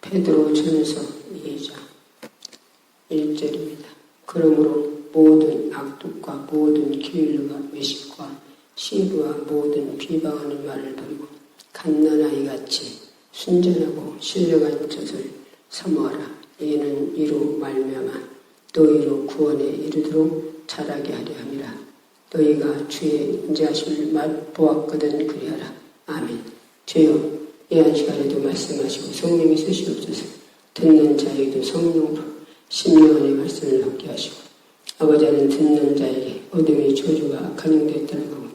베드로전서 2장 1절입니다. 그러므로 모든 악독과 모든 기울과 외식과 시부와 모든 비방하는 말을 버리고 갓난아이같이 순전하고 신령한 젖을 사모하라. 이는 이로 말미암아 너희로 구원에 이르도록 자라게 하려 함이라. 너희가 주의 인자하심을 맛보았거든 그리하라. 아멘. 주여, 이 한 시간에도 말씀하시고 성령이 쓰시옵소서. 듣는 자에게도 성령으로 심령안의 말씀을 받게 하시고, 아버지는 듣는 자에게 어둠의 저주가 악한 영들에 떠나가고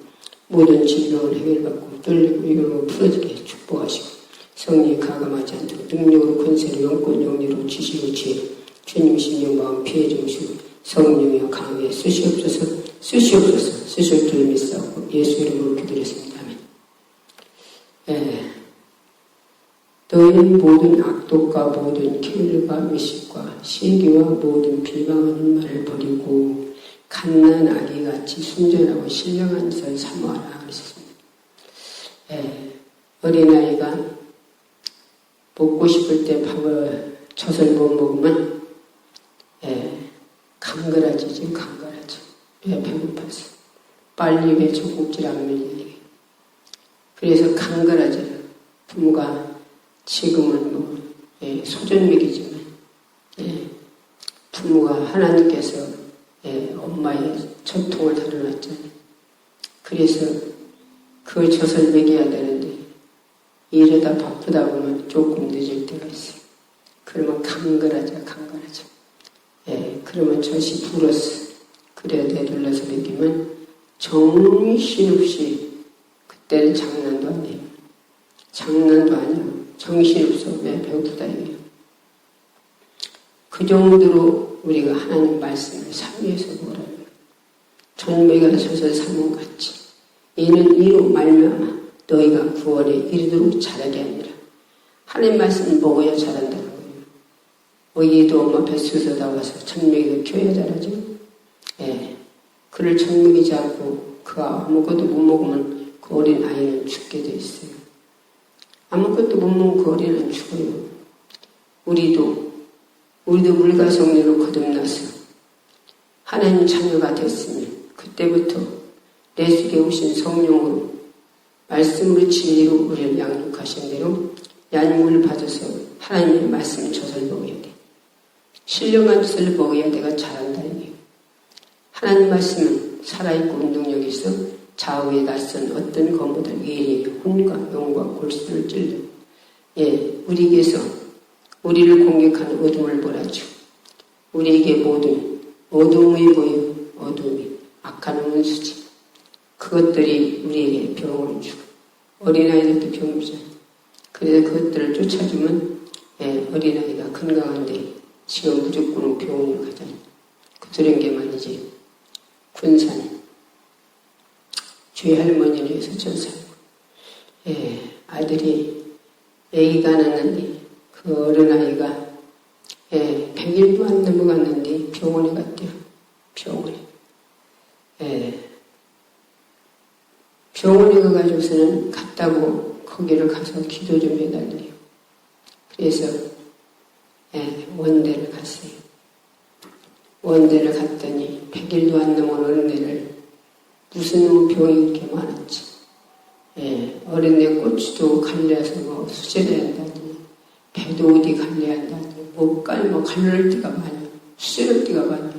모든 질병을 해결받고 떨리고 이걸로 풀어지게 축복하시고, 성령이 가감하지 않도록 능력으로 권세로 영권 영리로 지시로 지혜로 주님 심령 마음 피해 주시고, 성령이여 강하게 쓰시옵소서. 쓰실 줄 믿사오고 예수 이름으로 기도했습니다. 아멘. 너희는 모든 악독과 모든 기울과 외식과 시기와 모든 비방하는 말을 버리고 갓난 아기같이 순전하고 신령한 젖을 사모하라 그랬습니다. 어린아이가 먹고 싶을 때 밥을 젖을 못 먹으면 강걸아지지. 배고파서 빨리 왜 젖꼭지를 안 밀리니. 그래서 강걸아져요. 부모가 지금은 소전맥이지만 부모가 하나님께서 엄마의 젖통을 다뤄놨잖아요. 그래서 그 젖을 먹여야 되는데 이러다 바쁘다 보면 조금 늦을 때가 있어요. 그러면 강걸아져. 그러면 젖이 불었어. 그래야 되돌려서 먹이면 정신없이, 그때는 장난도 아니에요. 정신없어. 왜 배고프다 이게요. 그 정도로 우리가 하나님 말씀을 삼위해서 보라고요. 전매가 젖을 사모한 같이 이는 이로 말미암아 너희가 구원에 이르도록 자라게 하니라. 하나님 말씀을 먹어야 자란다는 거예요. 어이도 엄마 뱃속에서 나와서 전매가 키워야 자라죠. 그를 전매이지 않고 그 아무것도 못 먹으면 그 어린 아이는 죽게 돼 있어요. 아무것도 못 먹으면 그 어린아이는 죽어요. 우리도 물과 성령으로 거듭나서 하나님 자녀가 됐으면 그때부터 내 속에 오신 성령으로 말씀으로 진리로 우리를 양육하신 대로 양육을 받아서 하나님의 말씀 젖을 먹어야 돼. 신령한 젖을 먹어야 내가 자란다는 얘기예요. 하나님 말씀은 살아있고 운동력이 있어 좌우에 낯선 어떤 검보다 예리, 혼과 용과 골수를 찔러 우리에게서 우리를 공격하는 어둠을 몰아주고 우리에게 모든 어둠이 보여 어둠이 악한 원수지 그것들이 우리에게 병을 주고 어린아이들도 병을 주잖아요. 그래서 그것들을 쫓아주면 어린아이가 건강한데 지금 무조건 병원을 가잖아요. 그런 게 말이지. 군산 주의 할머니를 위해서 전사하고 아들이 아기가 낳았는데 그 어린아이가 100일도 안 넘어갔는데 병원에 갔대요. 병원에 가가지고서는 갔다고 거기를 가서 기도 좀 해달래요. 그래서 원대를 갔어요. 원대를 갔더니 100일도 안 넘은 어린애를 무슨 병이 이렇게 많았지. 어린애 꼬치도 갈려서 수술해야 한다니, 배도 어디 갈려야 한다니, 목갈 갈릴 때가 많아, 수술할 때가 많아.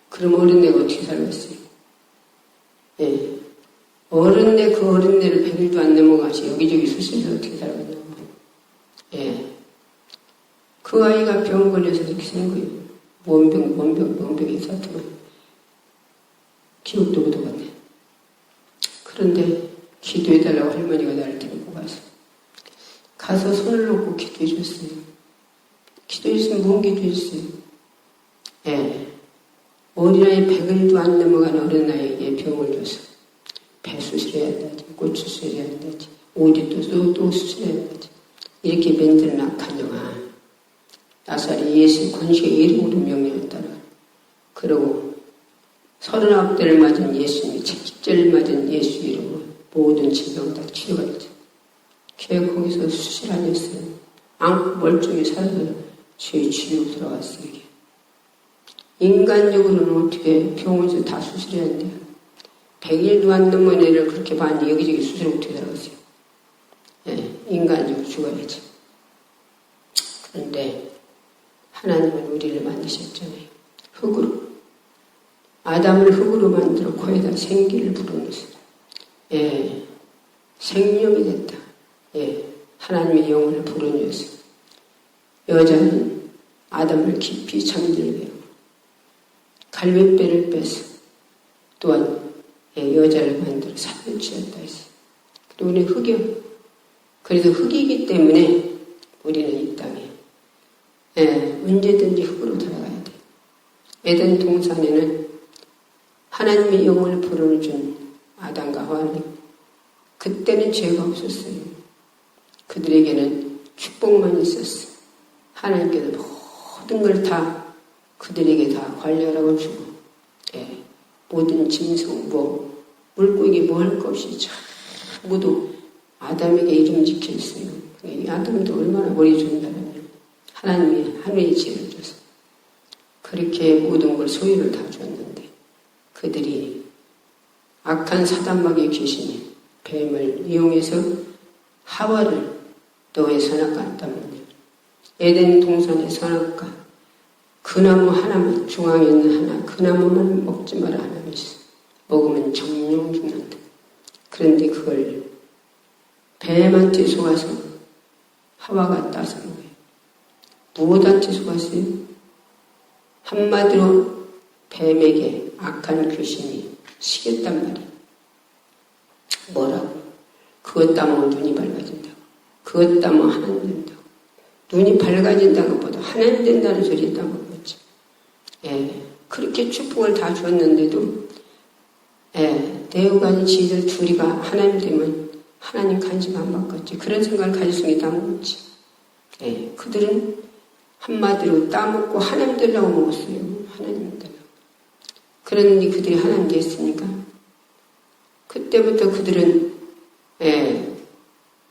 그럼 어린애가 어떻게 살겠어요? 그 어린애를 100일도 안 넘어가지 여기저기 수술해서 어떻게 살겠냐고. 그 아이가 병 걸려서 이렇게 생 거예요. 원병이 있었더만 기억도 못 하겠네. 그런데 기도해달라고 할머니가 나를 데리고 가서 손을 놓고 기도해줬어요. 기도해줬으면 뭔 기도했어요? 어린아이 100일도 안 넘어가는 어린아이에게 병을 줘서 배 수술해야 한다지, 꽃 수술해야 한다지, 어디 또 수술해야 한다지. 이렇게 만드는 악한 영아. 나사리 예수 권세의 이름으로 명령했다라. 그러고 39대를 맞은 예수님이 70대를 맞은 예수 이름으로 모든 질병 다 치료가 되죠. 걔 거기서 수술 안 했어요. 안고 멀쩡히 살아서 죄 지옥 들어갔어요. 이게. 인간적으로는 어떻게 병원에서 다 수술해야 돼요. 100일도 안 넘은 애를 그렇게 많이 여기저기 수술을 어떻게 들어갔어요. 예, 인간적으로 죽어야지. 그런데 하나님은 우리를 만드셨잖아요. 흙으로. 아담을 흙으로 만들어 거기다 생기를 불어넣었어요. 예, 생명이 됐다. 예, 하나님의 영혼을 불어넣었어요. 여자는 아담을 깊이 잠들게 하고 갈빗배를 빼서 또한 여자를 만들어 살을 쥐었다 했어요. 그리고 우리는 흙이요. 그래서 흙이기 때문에 우리는 이 땅에 언제든지 흙으로 돌아가야 돼. 에덴 동산에는 하나님의 영혼을 불어넣어준 아담과 하와는 그때는 죄가 없었어요. 그들에게는 축복만 있었어. 하나님께서 모든 걸 다 그들에게 다 관리하라고 주고, 모든 짐승, 물고기 할 것 없이 전부도 아담에게 이름 지켜 있어요. 아담도 얼마나 머리 좋은 사람이에요. 하나님이 하늘의 지혜를 줘서 그렇게 모든 걸 소유를 다 줬는데 그들이 악한 사단마귀의 귀신이 뱀을 이용해서 하와를 너의 선악과 때문에 에덴 동산의 선악과 그 나무 하나만 중앙에 있는 하나 그 나무만 먹지 마라 하나만 있어. 먹으면 정령 죽는다. 그런데 그걸 뱀한테 속아서 하와가 따서 먹어요. 무엇한테 속았어요? 한마디로 뱀에게 악한 귀신이 시켰단 말이에요. 뭐라고? 그것 따먹으면 눈이 밝아진다고. 그것 따먹으면 하나님 된다고. 눈이 밝아진다는 것보다 하나님 된다는 소리 했다고 그랬죠. 그렇게 축복을 다 줬는데도 내어가는 지들 둘이가 하나님 되면 하나님 간식 안 받겠지. 그런 생각을 가질 수 있다는 거지. 그들은 한마디로 따먹고 하나님 되려고 먹었어요. 하나님 되려고. 그러니 그들이 하나님 됐으니까 그때부터 그들은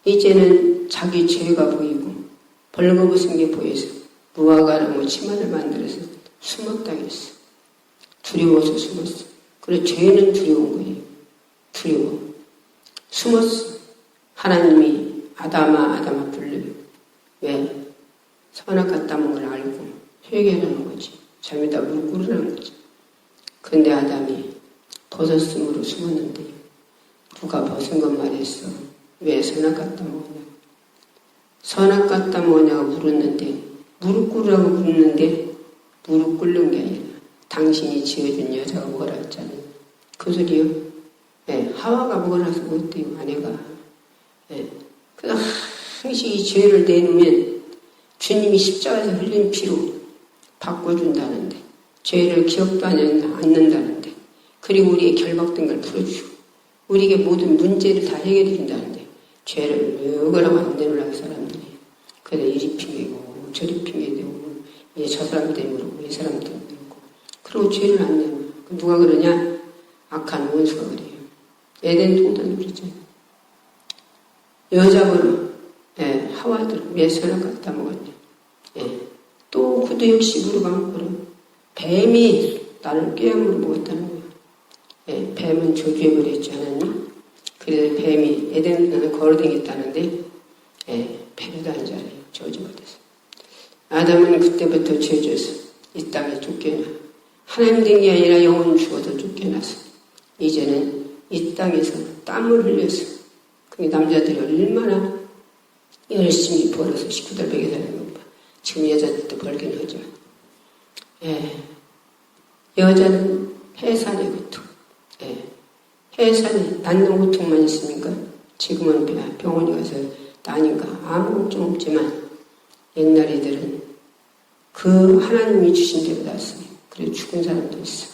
이제는 자기 죄가 보이고 벌거벗은 게 보여서 무화과나무 치마를 만들어서 숨었다 했어. 두려워서 숨었어. 그래 죄는 두려운 거예요. 두려워. 숨었어. 하나님이 아담아 불러요. 왜? 선악과 따먹은 걸 알고 회개하는 거지. 잘못다 무릎 꿇으라는 거지. 근데 아담이 벗었으므로 숨었는데 누가 벗은 것 말했어. 왜 선악과 따먹었냐? 선악과 따먹었냐고 물었는데 무릎 꿇으라고 묻는데 무릎 꿇는 게 아니라 당신이 지어준 여자가 먹으라 했잖아요. 그 소리요. 하와가 먹으라서 먹었대요. 아내가. 그래서 항상 이 죄를 내놓으면 주님이 십자가에서 흘린 피로 바꿔준다는데 죄를 기억도 않는다는데 그리고 우리의 결박된 걸 풀어주고 우리에게 모든 문제를 다 해결해 준다는데 죄를 먹으라고 안 내놓으라고 사람들이 그래서 이리 핑계고 저리 핑계대고 저 사람 때문에 그러고 이 사람 때문에 그러고 그리고 죄를 안 내놓아. 누가 그러냐? 악한 원수가 그래요. 에덴 동산이 그러죠. 여자분은 하와들 왜 선악과 갖다 먹었냐. 또 그도 역시 무릎 꿇고 뱀이 나를 꾀양으로 먹었다는 거예요. 뱀은 저주해버렸지 않았니? 그래서 뱀이 에덴 동산을 걸어다녔다는데 뱀도 안 잘해요. 저주받아서. 아담은 그때부터 죄져서 이 땅에 쫓겨나. 하나님 된 게 아니라 영혼 죽어도 쫓겨나서 이제는 이 땅에서 땀을 흘려서 그 남자들이 얼마나 열심히 벌어서 식구들 먹여 사는 것 봐. 지금 여자들도 벌긴 하지만 여자는 해산의 고통 해산에 낳는 고통만 있습니까? 지금은 병원에 가서 나니까 아무 걱정 없지만 옛날에들은 그 하나님이 주신 대로 낳았어요. 그리고 죽은 사람도 있어.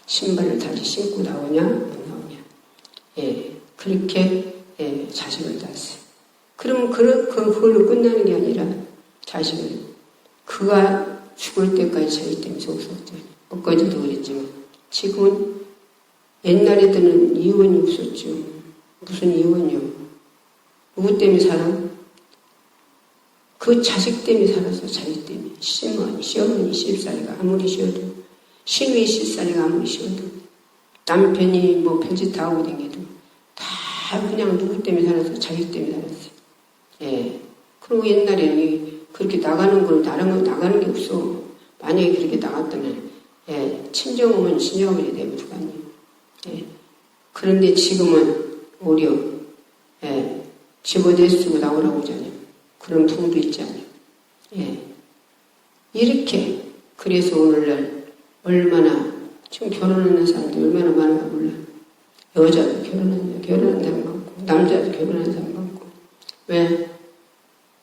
신발을 다시 신고 나오냐 안 나오냐. 그렇게 자식을 낳았어요. 그러면 그걸로 끝나는 게 아니라 자식을 그가 죽을 때까지 자기 때문에 속속죠. 엊그제도 그랬지만 지금은 옛날에들은 이혼이 없었죠. 무슨 이혼이요? 누구 때문에 살아? 그 자식 때문에 살았어. 자식 때문에. 시어머니 실살이가 아무리 쉬어도, 시누이 실살이가 아무리 쉬어도, 남편이 뭐 별짓 다 하고 다녀도 다 그냥 누구 때문에 살았어? 자식 때문에 살았어요. 예. 그리고 옛날에는 그렇게 나가는 걸 나가는 게 없어. 만약에 그렇게 나갔다면, 예, 친정어머니, 친정어머니 되면 누가니. 예. 그런데 지금은 오히려, 예, 집어대쓰고 나오라고 하잖아요. 그런 부부도 있잖아요. 예. 이렇게, 그래서 오늘날 얼마나, 지금 결혼하는 사람들 얼마나 많은가 몰라. 여자도 결혼한 사람 많고, 남자도 결혼한 사람 많고. 왜?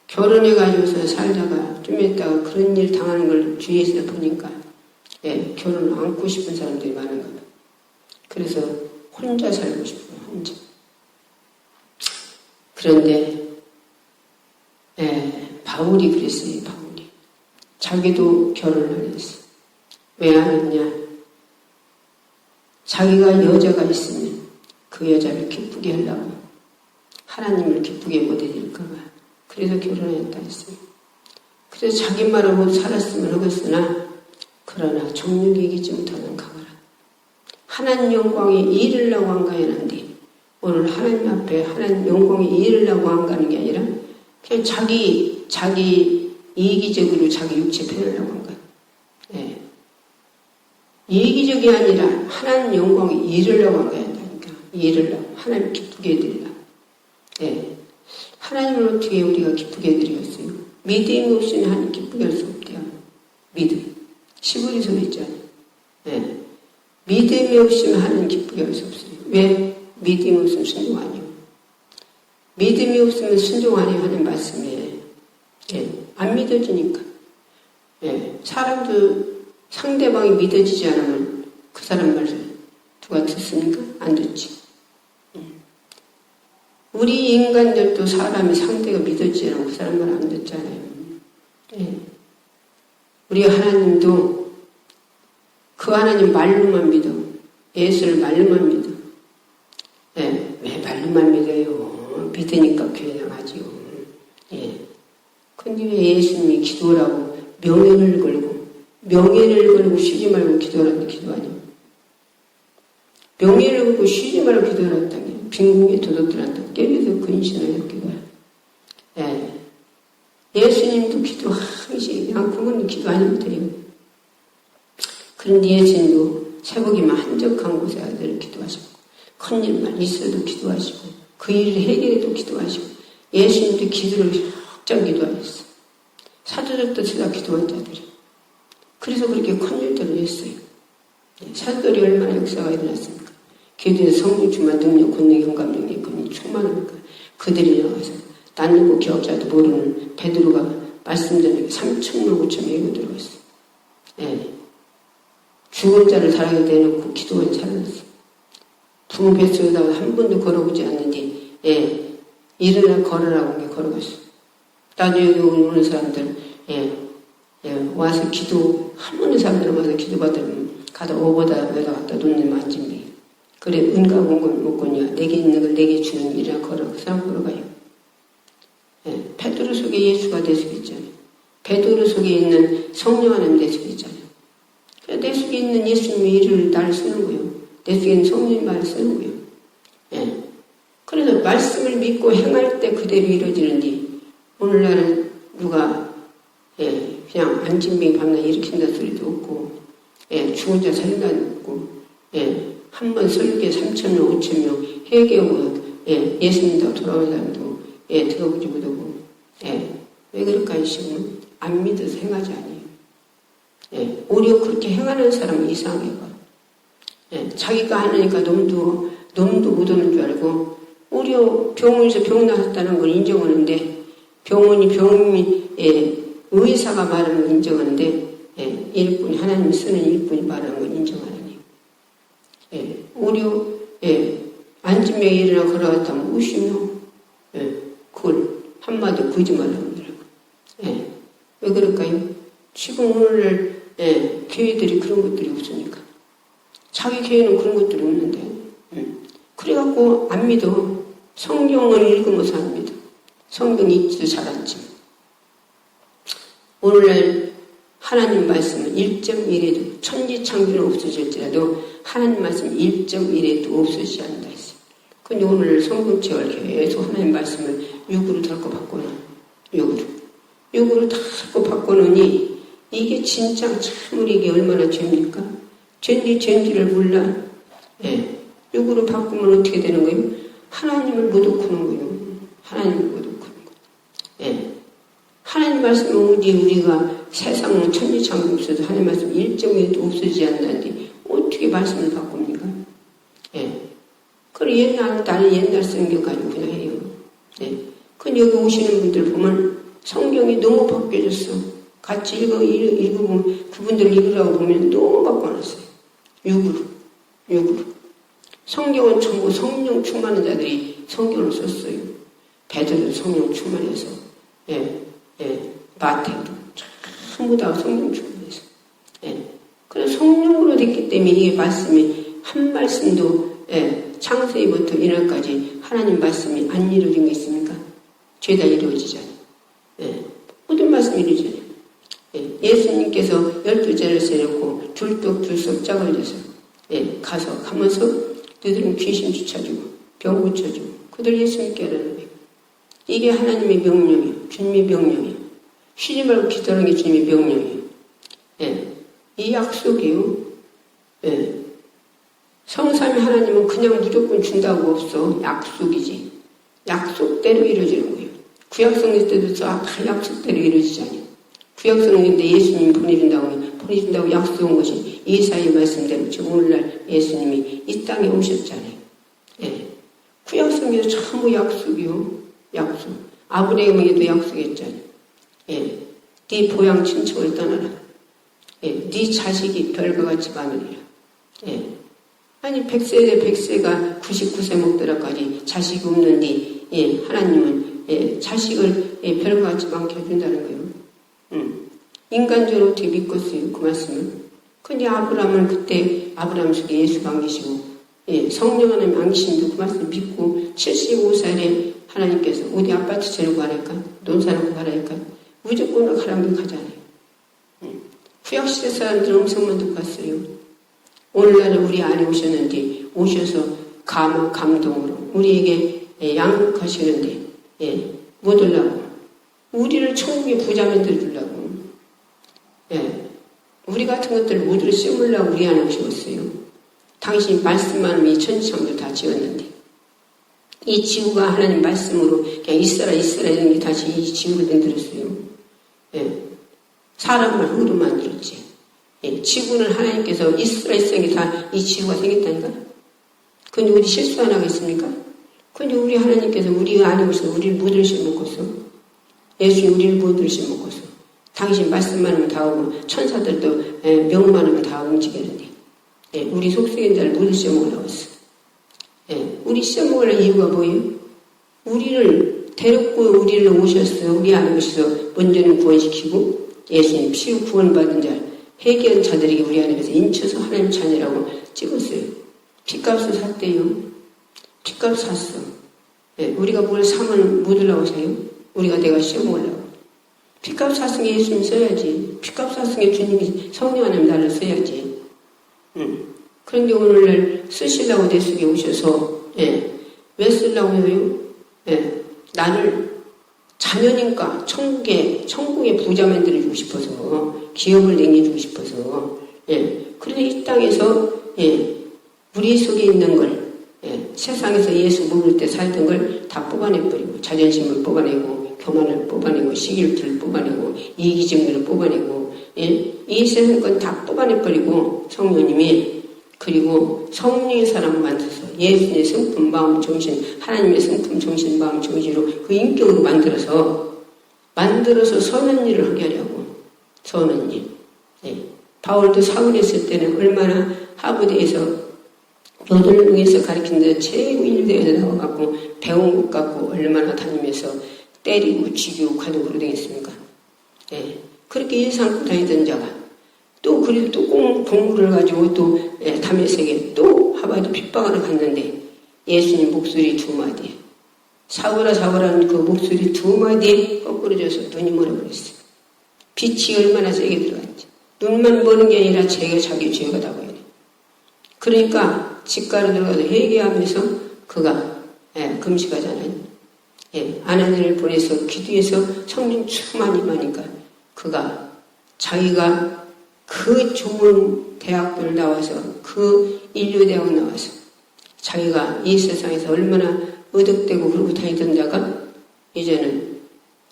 결혼해가지고서 살다가 좀 있다가 그런 일 당하는 걸 주위에서 보니까, 예, 결혼을 안고 싶은 사람들이 많은가 봐. 그래서 혼자 살고 싶어요, 혼자. 그런데, 예, 바울이 그랬어요, 바울이. 자기도 결혼을 안 했어. 왜 안 했냐? 자기가 여자가 있으면 그 여자를 기쁘게 하려고, 하나님을 기쁘게 못 해드릴까봐. 그래서 결혼했다 했어요. 그래서 자기 말로 살았으면 하겠으나, 그러나 정욕이 이기지 못하는 가거라. 하나님 영광에 이르려고 안 가야하는데, 오늘 하나님 앞에 하나님 영광에 이르려고 안 가는 게 아니라 그냥 자기 이기적으로 자기 육체 펴려고 한 거예요. 예. 이기적이 아니라 하나님 영광에 이르려고 한 거야. 이르려고. 하나님 기쁘게 해드리려고. 예. 하나님을 어떻게 우리가 기쁘게 해드리겠어요? 믿음이 없으면 하나님 기쁘게 할 수 없대요. 믿음. 시부리서 있잖아요. 예. 믿음이 없으면 하나님 기쁘게 할 수 없어요. 왜? 믿음이 없으면 순종 아니에요. 믿음이 없으면 순종 아니에요 하는 말씀이에요. 예. 안 믿어지니까. 예. 사람도 상대방이 믿어지지 않으면 그 사람 말을 누가 듣습니까? 안 듣지. 우리 인간들도 사람이 상대가 믿어지지 않으면 그 사람 말 안 듣잖아요. 예. 우리 하나님도 그 하나님 말로만 믿어. 예수를 말로만 믿어. 예. 왜 말로만 믿어요? 믿으니까 교회 나가지요. 예. 근데 왜 예수님이 기도라고 명예를 걸고 쉬지 말고 기도하는데 기도하냐? 명예를 걸고 쉬지 말고 기도하랬다니. 빈궁에 도둑들한테 깨면서 근신을 기도해. 예. 예수님도 기도하시, 양국은 기도 아니면 돼요. 그런데 예수님도 새벽이면 한적한 곳에 늘 기도하시고, 큰 일만 있어도 기도하시고, 그 일을 해결해도 기도하시고, 예수님도 기도를 확장 기도하셨어. 사도들도 제가 기도한 자들이. 그래서 그렇게 큰 일들을 했어요. 사도들이 얼마나 역사가 일어났습니까? 기도에 성령 충만 능력, 권능, 영감, 능력, 권위 충만하니까 그들이 나와서 낯익고 기억자도 모르는 베드로가 말씀 전에 3,000명 5,000명 이고 들어갔어. 예. 죽은 자를 살아게 대놓고 기도한 살아났어. 부모 뱃속에다가 한 번도 걸어보지 않는데, 예. 일어나 걸으라고 게 걸어갔어. 나도 여기 오는 사람들, 예. 와서 기도, 한 번도 사람들 와서 기도 받으면 가다 오보다 여기다 갖다 놓는 만짐이. 그래, 은가 공금 못거냐. 내게 있는 걸 내게 주는 일이라 걸어. 그 사람 걸어가요. 예. 베드로 속에 예수가 내 속에 있잖아요. 베드로 속에 있는 성령 하나님 내 속에 있잖아요. 내 속에 있는 예수님의 일을 날 쓰는 거예요. 내 속에 있는 성령의 말을 쓰는 거예요. 예. 그래서 말씀을 믿고 행할 때 그대로 이루어지는데, 오늘날은 누가, 예, 그냥 안진병 밤낮 일으킨다 소리도 없고, 예, 죽은 자 살린다도 없고, 예, 한 번 설계 3,000명, 5,000명 회개하고, 예, 예수님도 돌아온 사람도, 예, 들어보지 못하고, 예, 왜 그럴까요, 지금은? 안 믿어서 행하지 않아요. 예, 오히려 그렇게 행하는 사람은 이상해요. 예, 자기가 하니까 놈도 못 오는 줄 알고, 오히려 병원에서 병 나왔다는 걸 인정하는데, 병원이, 예, 의사가 말하는 걸 인정하는데, 예, 일꾼이, 하나님 쓰는 일꾼이 말하는 걸 인정 안 하네요. 예, 오히려, 예, 안진병에 일어나 걸어갔다면 우시며, 예, 그걸 한마디 거짓말 하더라고요. 예, 왜 그럴까요? 지금 오늘날, 예, 교회들이 그런 것들이 없으니까. 자기 교회는 그런 것들이 없는데, 그래갖고 안 믿어. 성경을 읽으면서 안 믿어. 성경 읽지도 잘 않지. 오늘날 하나님 말씀은 1.1에도 천지창조는 없어질지라도 하나님 말씀 1.1에도 없어지지 않는다 했어요. 근데 오늘 성경책을 계속 하나님 말씀을 육으로 덜고 바꿔놔. 육으로 덜고 바꿔놓으니 이게 진짜 참으로 이게 얼마나 죄입니까? 죄인지를 몰라. 예. 육으로 바꾸면 어떻게 되는 거예요? 하나님을 못 얻고는 거예요. 하나님을 못 얻고는 거예요. 예. 하나님 말씀은 우리가 세상은 천지창조 없어도 하나님 말씀 1.1도 없어지지 않는데 어떻게 말씀을 바꿉니까? 예. 그럼 나는 옛날 성경 가지고 그냥 해요. 예. 근데 여기 오시는 분들 보면 성경이 너무 바뀌어졌어. 같이 읽어보면 그분들 읽으라고 보면 너무 바꿔놨어요. 육으로. 성경은 전부 성령 충만한 자들이 성경을 썼어요. 베드로는 성령 충만해서, 마태도 전부 다 성령 충만해서. 그래서 성령으로 됐기 때문에 이게 말씀이 한 말씀도 창세기부터 이날까지 하나님 말씀이 안 이루어진 게 있습니까? 죄다 이루어지잖아요. 모든 말씀이 이루어지잖아요. 예수님께서 12제를 세놓고 둘떡둘석 짝을 져서 가면서 너희들은 귀신 쫓아주고 병 고쳐주고 그들 예수님께 하라는 거예요. 이게 하나님의 명령이에요. 주님의 명령이에요. 쉬지 말고 기도하는 게 주님의 명령이에요. 이 약속이에요. 성삼위 하나님은 그냥 무조건 준다고 없어. 약속이지. 약속대로 이루어지는 거예요. 구약성경 때도 다 약속대로 이루어지지 않아요. 구약성경인데 예수님이 보내준다고 약속한 것이 이사야의 말씀대로 지금 오늘날 예수님이 이 땅에 오셨잖아요. 구약성경에서 전부 약속이요. 약속. 아브라함에게도 약속했잖아요. 네 보양 친척을 떠나라. 네 자식이 별과 같이 많으리라. 아니 100세가 99세 먹더라까지 자식이 없는데 하나님은 자식을 별과 같이 많게 해준다는 거예요. 인간적으로 어떻게 믿겠어요? 그 말씀을. 근데 아브라함은 그때 아브라함 속에 예수가 안 계시고 성령 하나님 안 계신데 그 말씀을 믿고 75살에 하나님께서 어디 아파트 재려고 하랄까? 논사라고 하랄까? 무조건 가라는 게 가잖아요. 구약시대 사람들은 엄청 많이 갔어요. 오늘날은 우리 안에 오셨는데 오셔서 감동으로 우리에게 양육하시는데 못 오려고 우리를 천국의 부자 만들어 주려고 우리 같은 것들을 모두를 씌우려고 우리 안에 오셨어요. 당신 말씀만 하면 이 천지창조 다 지었는데 이 지구가 하나님 말씀으로 그냥 있어라 이런 게 다시 이 지구를 만들었어요. 사람을 흙으로 만들었지. 지구는 하나님께서 있으라 게 다 이 지구가 생겼다니까. 근데 우리 실수 하나가 있습니까? 근데 우리 하나님께서 우리 안에 오셔서 우리를 못 들으시면 먹겠어. 예수님 우리를 못 들으시면 먹겠어. 당신 말씀만 하면 다 오고 천사들도 명만 하면 다 움직이는데 우리 속속인 자를 못 시험먹으려고 했어. 우리 시험먹으려는 이유가 뭐예요? 우리를 데리고 우리를 오셨어. 우리 안에 오셔서 먼저는 구원시키고 예수님 피로 구원받은 자 회개한 자들에게 우리 안에서 인쳐서 하나님 자녀라고 찍었어요. 핏값을 샀대요. 핏값 샀어. 우리가 뭘 사면 못 올라고 사요? 우리가 내가 시험 올라고. 핏값 샀은 게 예수님 써야지. 핏값 샀은 게 주님이 성령 하나님 나를 써야지. 그런데 오늘날 쓰시려고 내 속에 오셔서 왜 쓰려고 해요? 나를 자녀니까 천국의 부자 만들어주고 싶어서 기업을 남겨주고 싶어서 그런데 이 땅에서 우리 속에 있는 걸 세상에서 예수 모를 때 살던 걸 다 뽑아내버리고 자존심을 뽑아내고 교만을 뽑아내고 시기를 뽑아내고 이기적으로 뽑아내고 이 세상 건 다 뽑아내버리고 성령님이 그리고 성령의 사람을 만들어서 예수님의 성품 마음 정신 하나님의 성품 정신 마음 정신으로 그 인격으로 만들어서 선한 일을 하게 하려고 선한 일. 바울도 사울에 있을 때는 얼마나 하버드에서 노들릉에서 가르친 데 최고 인대에서 나와갖고 배운 것 같고 얼마나 다니면서 때리고 죽이고 가두고 그러겠습니까? 그렇게 일 삼고 다니던 자가 또 그래도 또 공부를 가지고 또 다메섹에 또 하버드 핍박하러 갔는데 예수님 목소리 2마디 사울아 사울아는 그 목소리 2마디에 거꾸로져서 눈이 멀어버렸어요. 빛이 얼마나 세게 들어갔지. 눈만 보는 게 아니라 자기 죄가 다 보이네. 그러니까 집가로 들어가서 회개하면서 그가 금식하잖아요. 아내를 보내서 기도해서 성령 충만하니까 그가 자기가 그 좋은 대학교를 나와서 그 인류대학 나와서 자기가 이 세상에서 얼마나 의득되고 그러고 다니던 자가 이제는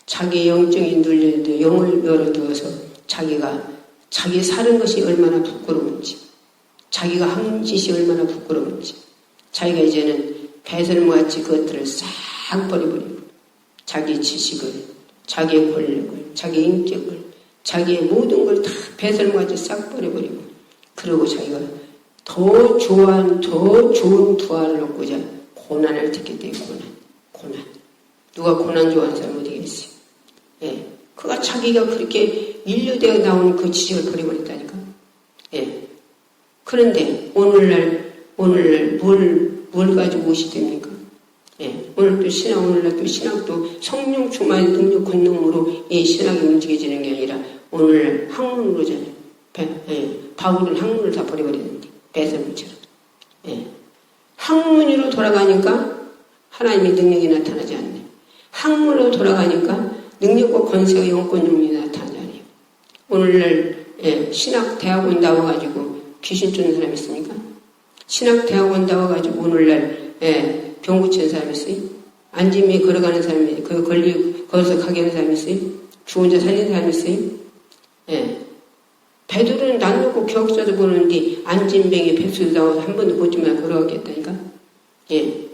자기 영적인 눌려도 영을 열어두어서 자기 사는 것이 얼마나 부끄러운지, 자기가 한 짓이 얼마나 부끄러운지, 자기가 이제는 배설물같이 그것들을 싹 버려버리고 자기 지식을, 자기의 권력을, 자기 인격을, 자기의 모든 걸 다 배설물같이 싹 버려버리고 그러고 자기가 더 좋은 부활을 얻고자 고난을 듣게 돼요. 고난. 누가 고난 좋아하는 사람 어디 계세요? 그가 자기가 그렇게 인류대에 나온 그 지식을 버려버렸다니까. 그런데 오늘날 뭘 가지고 오시 됩니까? 오늘날 또 신학도 성령 충만의 능력 권능으로 이 신학이 움직여지는 게 아니라 오늘날 학문으로잖아요. 바울은 학문을 다 버려버렸는데 배설물처럼. 학문으로 돌아가니까 하나님의 능력이 나타나지 않네. 학문으로 돌아가니까 능력과 권세가 영권 용이 나타나지 않아요. 오늘날 신학 대학원 나와가지고 귀신 쫓는 사람 있습니까? 신학 대학원 나와가지고 오늘날 병 고치는 사람 있어요? 안짐에 걸어가는 사람이 거기서 가게 하는 사람이 있어요? 죽은 자 살리는 사람이 있어요? 베드로는 난 놓고 격사도 보는데 안진병에 뱃속에 나와서 한 번도 보지 말고 걸어가겠다니까.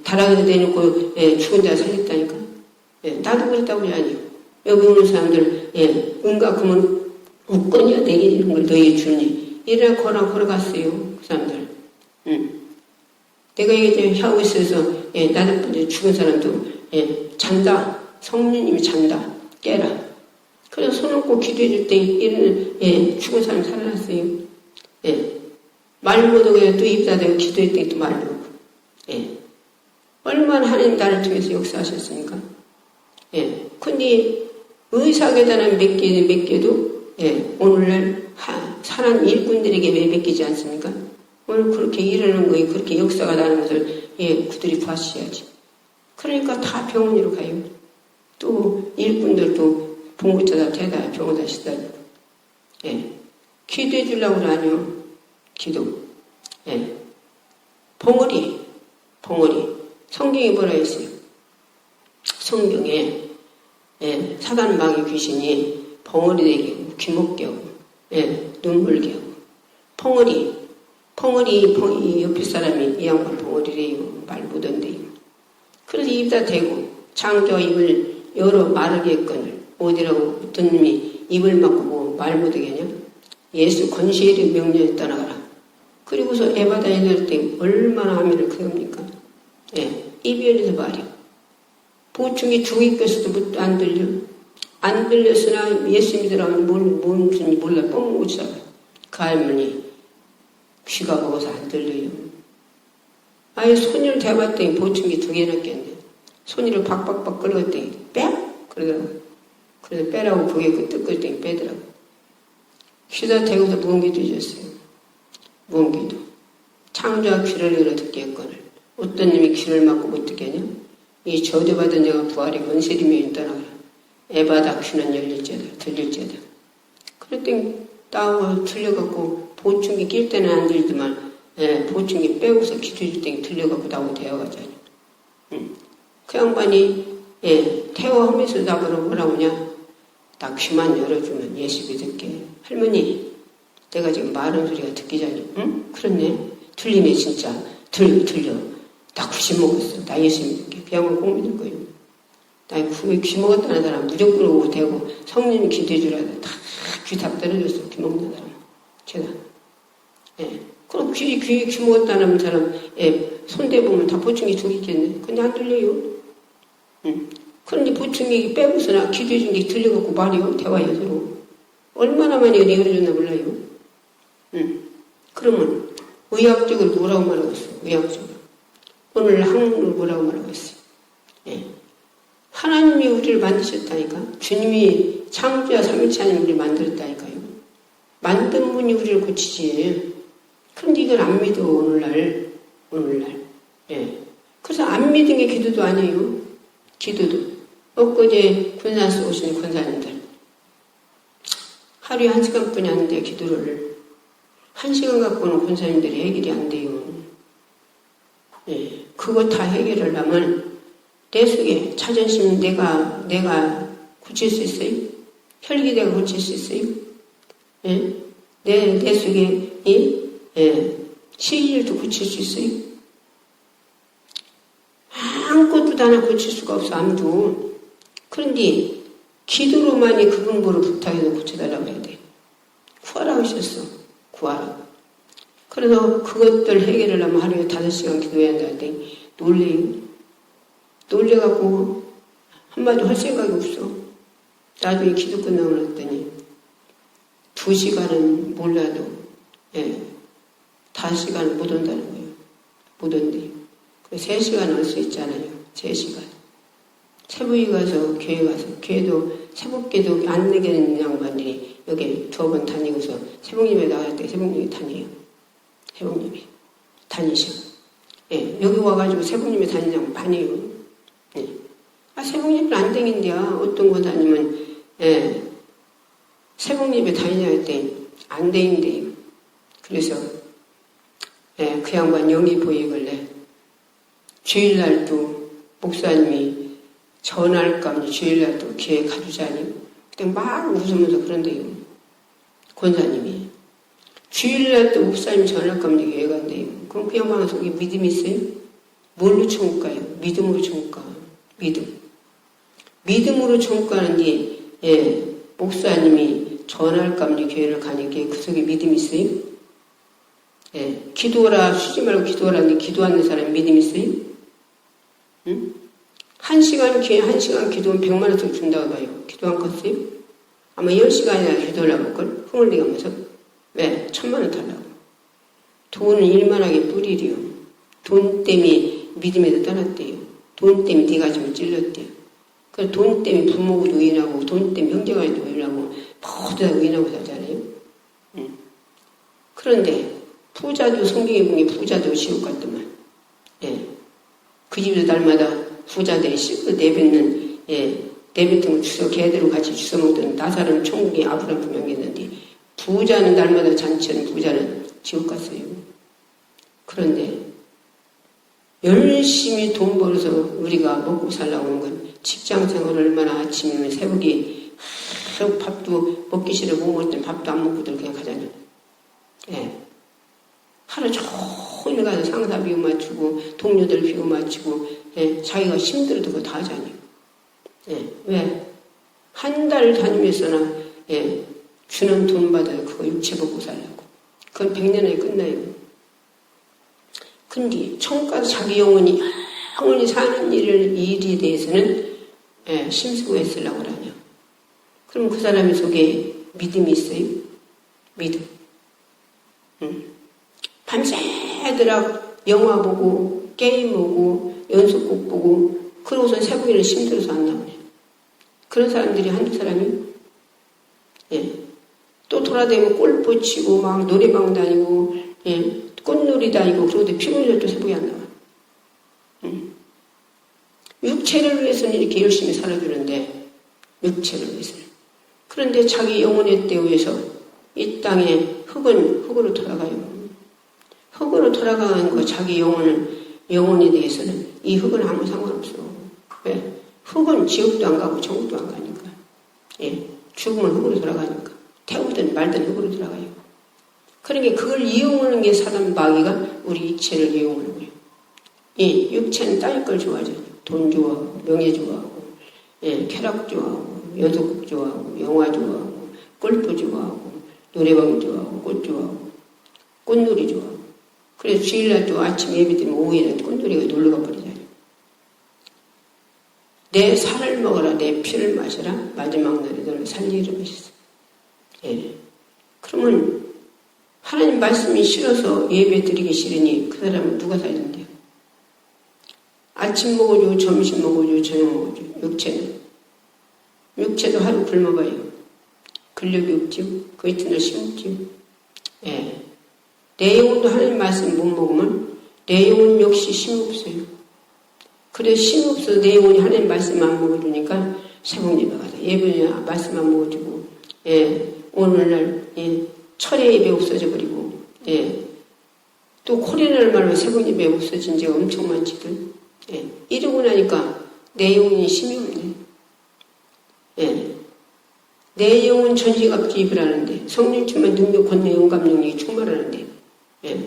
다락에서 대놓고 죽은 자 살렸다니까. 나도 그랬다고 그러지 아니요. 여기 오는 사람들 은가 그러면 웃거냐 내게 이런 걸 너희에 주니 이래나 걸어갔어요. 그 사람들. 내가 이게 하고 있어서 나도 죽은 사람도 잔다. 성령님이 잔다. 깨라. 그래서 손 얹고 기도해줄 때 이런 죽은 사람 살아났어요. 말 못하고 또 입 닫아서 기도했더니 또 말 못하고. 얼마나 하나님 나를 통해서 역사하셨습니까? 근데 의사계단은 몇 개도 오늘날 사람 일꾼들에게 왜 맡기지 않습니까? 오늘 그렇게 일하는 거에 그렇게 역사가 나는 것을 그들이 봐주셔야지. 그러니까 다 병원으로 가요. 또 일꾼들도 봉고차다 대다 병원다 시다니고. 기도해 주려고 하뇨. 기도. 봉어리. 성경에 뭐라 했어요? 성경에 사단마귀 귀신이 벙어리 되게 하고 귀먹게 하고 눈물게 하고 벙어리 옆에 사람이 이 양반 벙어리래요. 말 못한대요. 그래서 입에다 대고 창조와 입을 열어 마르게 했거늘 어디라고 어떤 놈이 입을 막고 뭐 말 못하게 하냐? 예수 권세의 명령에 떠나가라. 그리고서 에바다 애들 때 얼마나 하면을 그럽니까? 입이 열려서 말이야. 보충이 죽이 껴서도 안 들려. 안 들렸으나 예수 믿으라면 뭔지 몰라. 뻥못 살아. 그 할머니 귀가 먹어서 안 들려요. 아예 손을 대봤더니 보충이 2개나 꼈네. 손으로 박박박 끌었더니 빼? 그러더라고. 그래서 빼라고 그게 끄떡끄떡 빼더라고. 귀다 대고서 무언기도 해줬어요. 무언기도. 창조와 귀를 열어 듣게 했거늘. 어떤 놈이 귀를 막고 못 듣게 하냐? 이 저주받은 자가 부활의 권세리면이 떠나가라. 에바다 귀는 열릴지어다. 들릴지어다. 그랬더니 따고 들려갖고 보충기 낄 때는 안 들리더만 보충기 빼고서 기도해줄 때는 들려갖고 나하고 대화가잖아. 그 양반이 태워하면서 나보러 뭐라고 하냐? 나 귀만 열어주면 예수 믿을게. 할머니 내가 지금 말하는 소리가 듣기 전에 응? 그렇네. 들리네 진짜. 들려. 나 귀신 먹었어. 나 예수 믿을게. 그 양반 꼭 믿을 거예요. 나 귀 먹었다는 사람 무조건 오고 대고 성령이 기도해주라. 다 귀 다 떨어졌어. 귀 먹는 사람. 제가. 그럼 귀 먹었다는 사람 손대보면 다 보충기 죽이겠네. 근데 안 들려요. 그런데 보충기 빼고서나 기도해준 게 들려갖고 말이요. 대화요 서로. 얼마나 많이 열어줬나 몰라요. 그러면 의학적으로 뭐라고 말하고 있어요? 의학적으로. 오늘 학문으로 뭐라고 말하고 있어요? 하나님이 우리를 만드셨다니까. 주님이 창조자 삼위일체 하나님 우리를 만들었다니까요. 만든 분이 우리를 고치지. 그런데 이걸 안 믿어, 오늘날. 예. 그래서 안 믿은 게 기도도 아니에요. 기도도. 엊그제 군산에서 오신 권사님들. 하루에 1시간뿐이 안 돼, 기도를. 1시간 갖고는 권사님들이 해결이 안 돼요. 예. 그거 다 해결하려면 내 속에 자존심 내가 고칠 수 있어요? 혈기 내가 고칠 수 있어요? 예? 내 속에 시기질도 고칠 수 있어요? 아무것도 하나 고칠 수가 없어, 아무도. 그런데 기도로만이 그 근본을 부탁해서 고쳐달라고 해야 돼. 구하라고 하셨어. 구하라고. 그래서 그것들 해결을 하면 하루에 5시간 기도해야 한다는데 놀래요. 놀래갖고 한마디 할 생각이 없어. 나중에 기도 끝나고 그랬더니 2시간은 몰라도 5시간은 못 온다는 거예요. 못 온대요. 3시간 올 수 있잖아요. 3시간. 새벽에 가서 교회 가서 교회도 새벽기도 안 내게는 양반들이 여기 2번 다니고서 새벽예배 나갈 때 새벽예배 다녀요. 새벽예배 다니셔. 예, 여기 와가지고 새벽예배 다니냐고 반이에요. 예. 새벽예배를 안 다닌대요. 어떤 거 다니면 새벽예배 다니냐 했더니 안 다닌대요. 그래서 그 양반 영이 보이길래 주일날도 목사님이 전할까 주일날도 교회 가주자니 그때 막 웃으면서 그런데요. 권사님이 주일날도 목사님 전할까 교회 간대요. 그럼 그 양반 속에 믿음이 있어요? 뭘로 천국 가요? 믿음으로 천국 가. 믿음으로 천국 가는데 목사님이 전할까 교회를 가니까 그 속에 믿음이 있어요? 기도하라 쉬지 말고 기도하라는데 기도하는 사람이 믿음이 있어요? 응? 1시간 기도하면 100만 원씩 준다고 봐요. 기도 안 컸어요? 아마 10시간이나 기도를 해볼걸? 흥을 내가면서. 왜? 1000만 원 달라고. 돈은 일만하게 뿌리리요. 돈 때문에 믿음에서 떠났대요. 돈 때문에 네가 좀 찔렀대요. 그 돈 때문에 부모도 의인하고 돈 때문에 형제간에도 의인하고 모두 다 의인하고 살잖아요. 그런데 부자도 성경에 보면 부자도 지옥 갔더만. 그 집에서 날마다 부자들이 씹고 내뱉는 내뱉은 거 주워 개들로 같이 주워 먹던 나사로는 천국에 아브라함 분명했는데 부자는 날마다 잔치하는 부자는 지옥 갔어요. 그런데 열심히 돈 벌어서 우리가 먹고 살라고 하는 건 직장 생활을 얼마나 아침이면 새벽에 밥도 먹기 싫어 못 먹을 땐 밥도 안 먹고들 그냥 가잖아요. 하루 종일 가서 상사 비워 맞추고 동료들 비워 맞추고 자기가 힘들어도 그거 다 하잖아요. 왜? 한 달 다니면서나 주는 돈 받아요. 그거 육체 먹고 살라고. 그건 100년에 끝나요. 근데 천국 가서 자기 영혼이 사는 일에 대해서는 심수고했으려고 하냐. 그럼 그 사람의 속에 믿음이 있어요? 믿음. 밤새도록 영화 보고 게임 보고 연속곡 보고 그러고서 새벽에는 힘들어서 안 나오네. 그런 사람들이 한두 사람이 또 돌아다니고 골프 치고 막 노래방 다니고 꽃놀이 다니고 그러고도 피곤해서 또 새벽에 안 나와. 육체를 위해서는 이렇게 열심히 살아주는데 육체를 위해서는. 그런데 자기 영혼의 때 위해서 이 땅에 흙은 흙으로 돌아가요. 흙으로 돌아가는 거 자기 영혼에 대해서는 이 흙은 아무 상관없어. 왜? 흙은 지옥도 안 가고 천국도 안 가니까. 죽으면 흙으로 돌아가니까. 태우든 말든 흙으로 돌아가요. 그러니까 그걸 이용하는 게 사람 마귀가 우리 육체를 이용하는 거예요. 육체는 땅의 걸 좋아하잖아요. 돈 좋아하고 명예 좋아하고 쾌락 좋아하고 연속극 좋아하고 영화 좋아하고 골프 좋아하고 노래방 좋아하고 꽃 좋아하고 꽃놀이 좋아하고 그래서 주일날 또 아침 예배 때문에 오후에는 꽃놀이가 놀러가 버리잖아요. 내 살을 먹어라 내 피를 마셔라 마지막 날에 너를 살리기를 마셨어. 그러면 하나님 말씀이 싫어서 예배 드리기 싫으니 그 사람은 누가 살린대요? 아침 먹어주고 점심 먹어주고 저녁 먹어주고 육체도 하루 굶어봐요. 근력이 없죠. 그 이튿날 심지요. 예. 내 영혼도 하나님 말씀 못 먹으면 내 영혼 역시 힘 없어요. 그래 힘 없어서 내 영혼이 하나님 말씀 안 먹어주니까 새벽 예배 가자. 예배 말씀 안 먹어주고 오늘날 철의 예배 없어져 버리고 또 코로나를 말하면 새벽 예배 없어진 지가 엄청 많지들. 이러고 나니까 내 영혼이 힘이 없네. 내 영혼 전시갑주입을 하는데 성령 충만 능력 권능 영감 능력이 충만하는데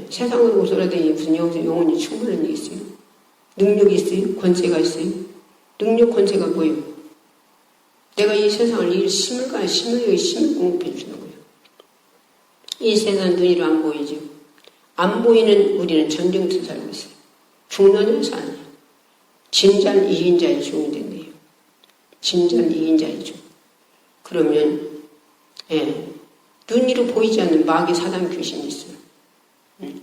세상으로 돌아다니니 무슨 영혼이 충만한 게 있어요? 능력이 있어요? 권세가 있어요? 능력 권세가 뭐예요? 내가 이 세상을 이 힘을 공급해 주는 거예요. 이 세상 눈으로 안 보이죠. 안 보이는 우리는 전쟁터 살고 있어요. 죽는 사람이에요. 진잔 이긴 자의 죽음이 된대요. 진잔 이긴 자의 죽음. 그러면 눈으로 보이지 않는 마귀 사단 귀신이 있어요.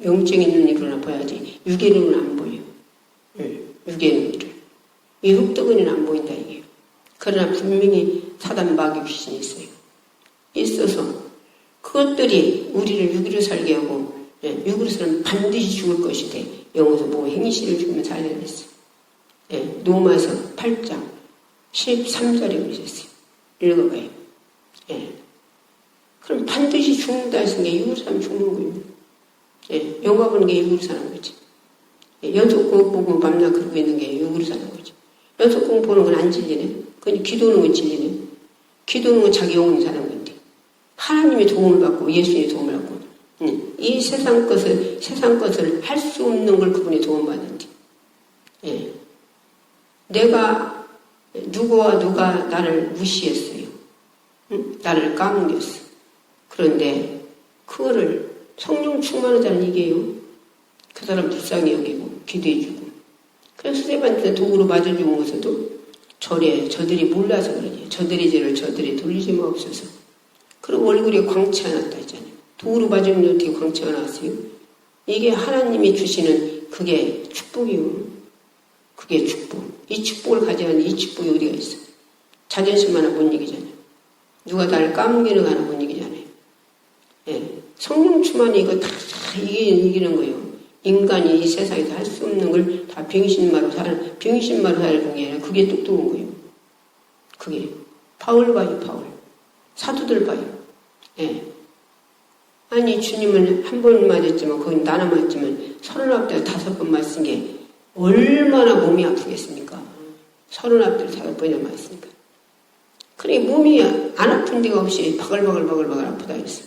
영적인 눈으로나 봐야지 육의 눈은 안 보여요. 육의 눈으로. 이 흙떡이는 안 보인다 이게요. 그러나 분명히 사단 마귀 귀신이 있어요. 있어서 그것들이 우리를 육으로 살게 하고 육으로 살면 반드시 죽을 것이되 영어에서 뭐 행실을 죽으면 살려야 했어요. 로마서 8장 13절에 그러셨어요. 읽어봐요. 그럼 반드시 죽는다 했으니까 육으로 살면 죽는 거예요. 영화 보는 게 육으로 사는 거지. 연속곡 보고 밤낮 그러고 있는 게 육으로 사는 거지. 연속곡 보는 건 안 질리네. 그냥 기도하는 건 질리네. 기도하는 건 자기 영혼이 사는 건데. 하나님의 도움을 받고 예수님의 도움을 받고 이 세상 것을 할 수 없는 걸 그분의 도움 받는데. 내가 누가 나를 무시했어요. 나를 까먹였어. 그런데 그거를 성령 충만하다는 얘기예요. 그 사람 불쌍히 여기고 기도해주고. 그래서 스테반한테 도구로 맞아주면서도 저들이 몰라서 그러지. 저들의 죄를 저들이 돌리지 마옵소서. 그리고 얼굴에 광채가 났다 했잖아요. 도구로 맞으면 어떻게 광채가 났어요? 이게 하나님이 주시는 그게 축복이요. 그게 축복. 이 축복을 가져야하는데 이 축복이 어디가 있어? 자존심 하나 못 이기잖아요. 누가 나를 까먹이는 거 하나 못 이기잖아요. 성령 충만이 이거 다 이기는 거예요. 인간이 이 세상에서 할 수 없는 걸 다 병신마로 사는 게 아니라 그게 똑똑한 거예요. 그게. 바울 봐요, 바울. 사도들 봐요. 아니, 주님은 한 번 맞았지만, 거긴 나나 맞지만, 39대 5번 맞은 게 얼마나 몸이 아프겠습니까? 39대 5번이나 맞았으니까. 그래, 몸이 안 아픈 데가 없이 바글바글 아프다 했어.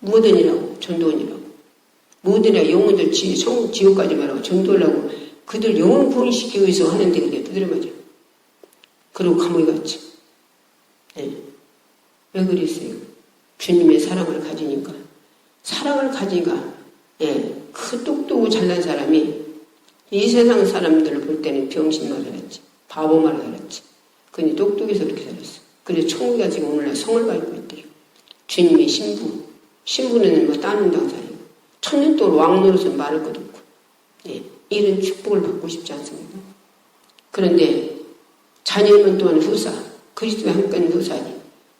무엇이라고? 전도원이라고. 뭐든지 영혼들 지옥까지 말하고 전도하려고 그들 영혼 구원시키기 위해서 하는데 그게 두드려 맞아. 그리고 감옥에 갔지. 왜 그랬어요? 주님의 사랑을 가지니까. 그 똑똑하고 잘난 사람이 이 세상 사람들을 볼 때는 병신말 살았지. 바보말 살았지. 근데 똑똑해서 그렇게 살았어. 그래서 천국에 지금 오늘날 성을 밟고 있대요. 주님의 신부는 뭐 따는 당사예요. 천년 동안 왕 노릇은 말할 것도 없고. 이런 축복을 받고 싶지 않습니다. 그런데 자녀는 또한 후사, 그리스도와 함께하는 후사니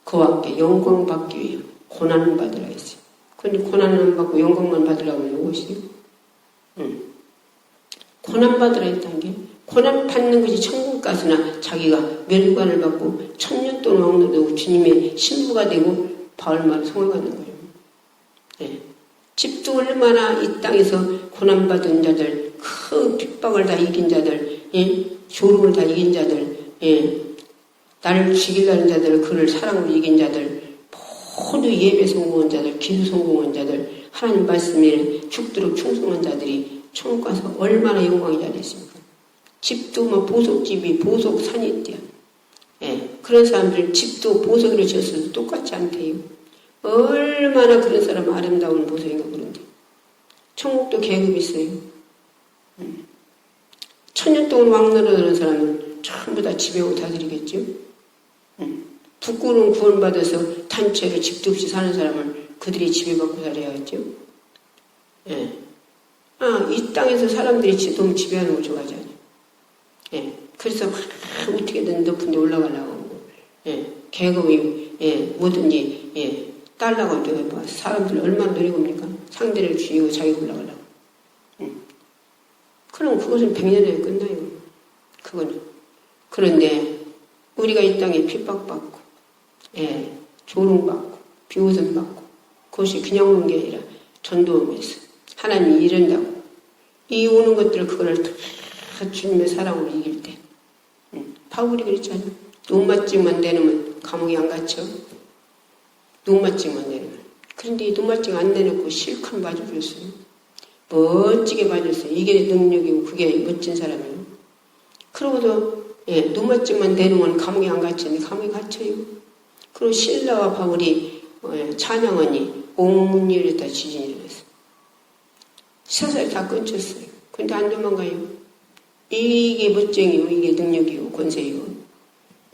그와 함께 영광 받기 위해 고난을 받으라 했어요. 그런데 고난을 안 받고 영광만 받으라고 하는 것이요. 고난 받으라 했다는 게 고난 받는 것이 천국 가서나 자기가 멸관을 받고 천년 동안 왕 노릇하고 주님의 신부가 되고 바울만 성을 갖는 거예요. 집도 얼마나 이 땅에서 고난받은 자들, 그 핍박을 다 이긴 자들, 조롱을 다 이긴 자들, 나를 죽이려는 자들, 그를 사랑으로 이긴 자들, 모두 예배 성공한 자들, 기도 성공한 자들, 하나님 말씀에 죽도록 충성한 자들이 천국 가서 얼마나 영광이 잘했습니까? 집도 뭐 보석집이 보석산이 있대요. 그런 사람들 집도 보석으로 지었어도 똑같지 않대요. 얼마나 그런 사람 아름다운 보석인가 그런데. 천국도 계급이 있어요. 천년 동안 왕노릇하는 사람은 전부 다 지배하고 다스리겠죠. 부끄러운 구원받아서 단체로 집도 없이 사는 사람은 그들이 지배받고 살아야겠죠. 이 땅에서 사람들이 너무 지배하는 걸 좋아하지 않아요. 예. 그래서 어떻게든 높은 데 올라가려고, 예. 계급이, 예. 뭐든지, 예. 딸라고 봐. 사람들 얼마나 노력합니까? 상대를 죽이고 자기가 올라가려고. 그럼 그것은 100년에 끝나요. 그거는. 그런데 우리가 이 땅에 핍박받고, 예. 조롱받고, 비웃음받고, 그것이 그냥 오는 게 아니라 전도하면서 하나님이 이른다고. 이 오는 것들을 그거를 다 주님의 사랑으로 이길 때. 바울이 그랬잖아요. 눈맞증만 내놓으면 감옥에 안 갇혀. 눈맞증만 내놓으면. 그런데 이 눈맞증 안 내놓고 실컷 봐줘줬어요. 멋지게 봐줬어요. 이게 능력이고 그게 멋진 사람이에요. 그러고도 예, 눈맞증만 내놓으면 감옥에 안 갇혔는데 감옥에 갇혀요. 그리고 신라와 바울이 찬양하니 온 일에 다 지진이 일어났어요. 사살 다 끊쳤어요. 근데 안 도망가요. 이게 멋쟁이고 이게 능력이고 권세이고.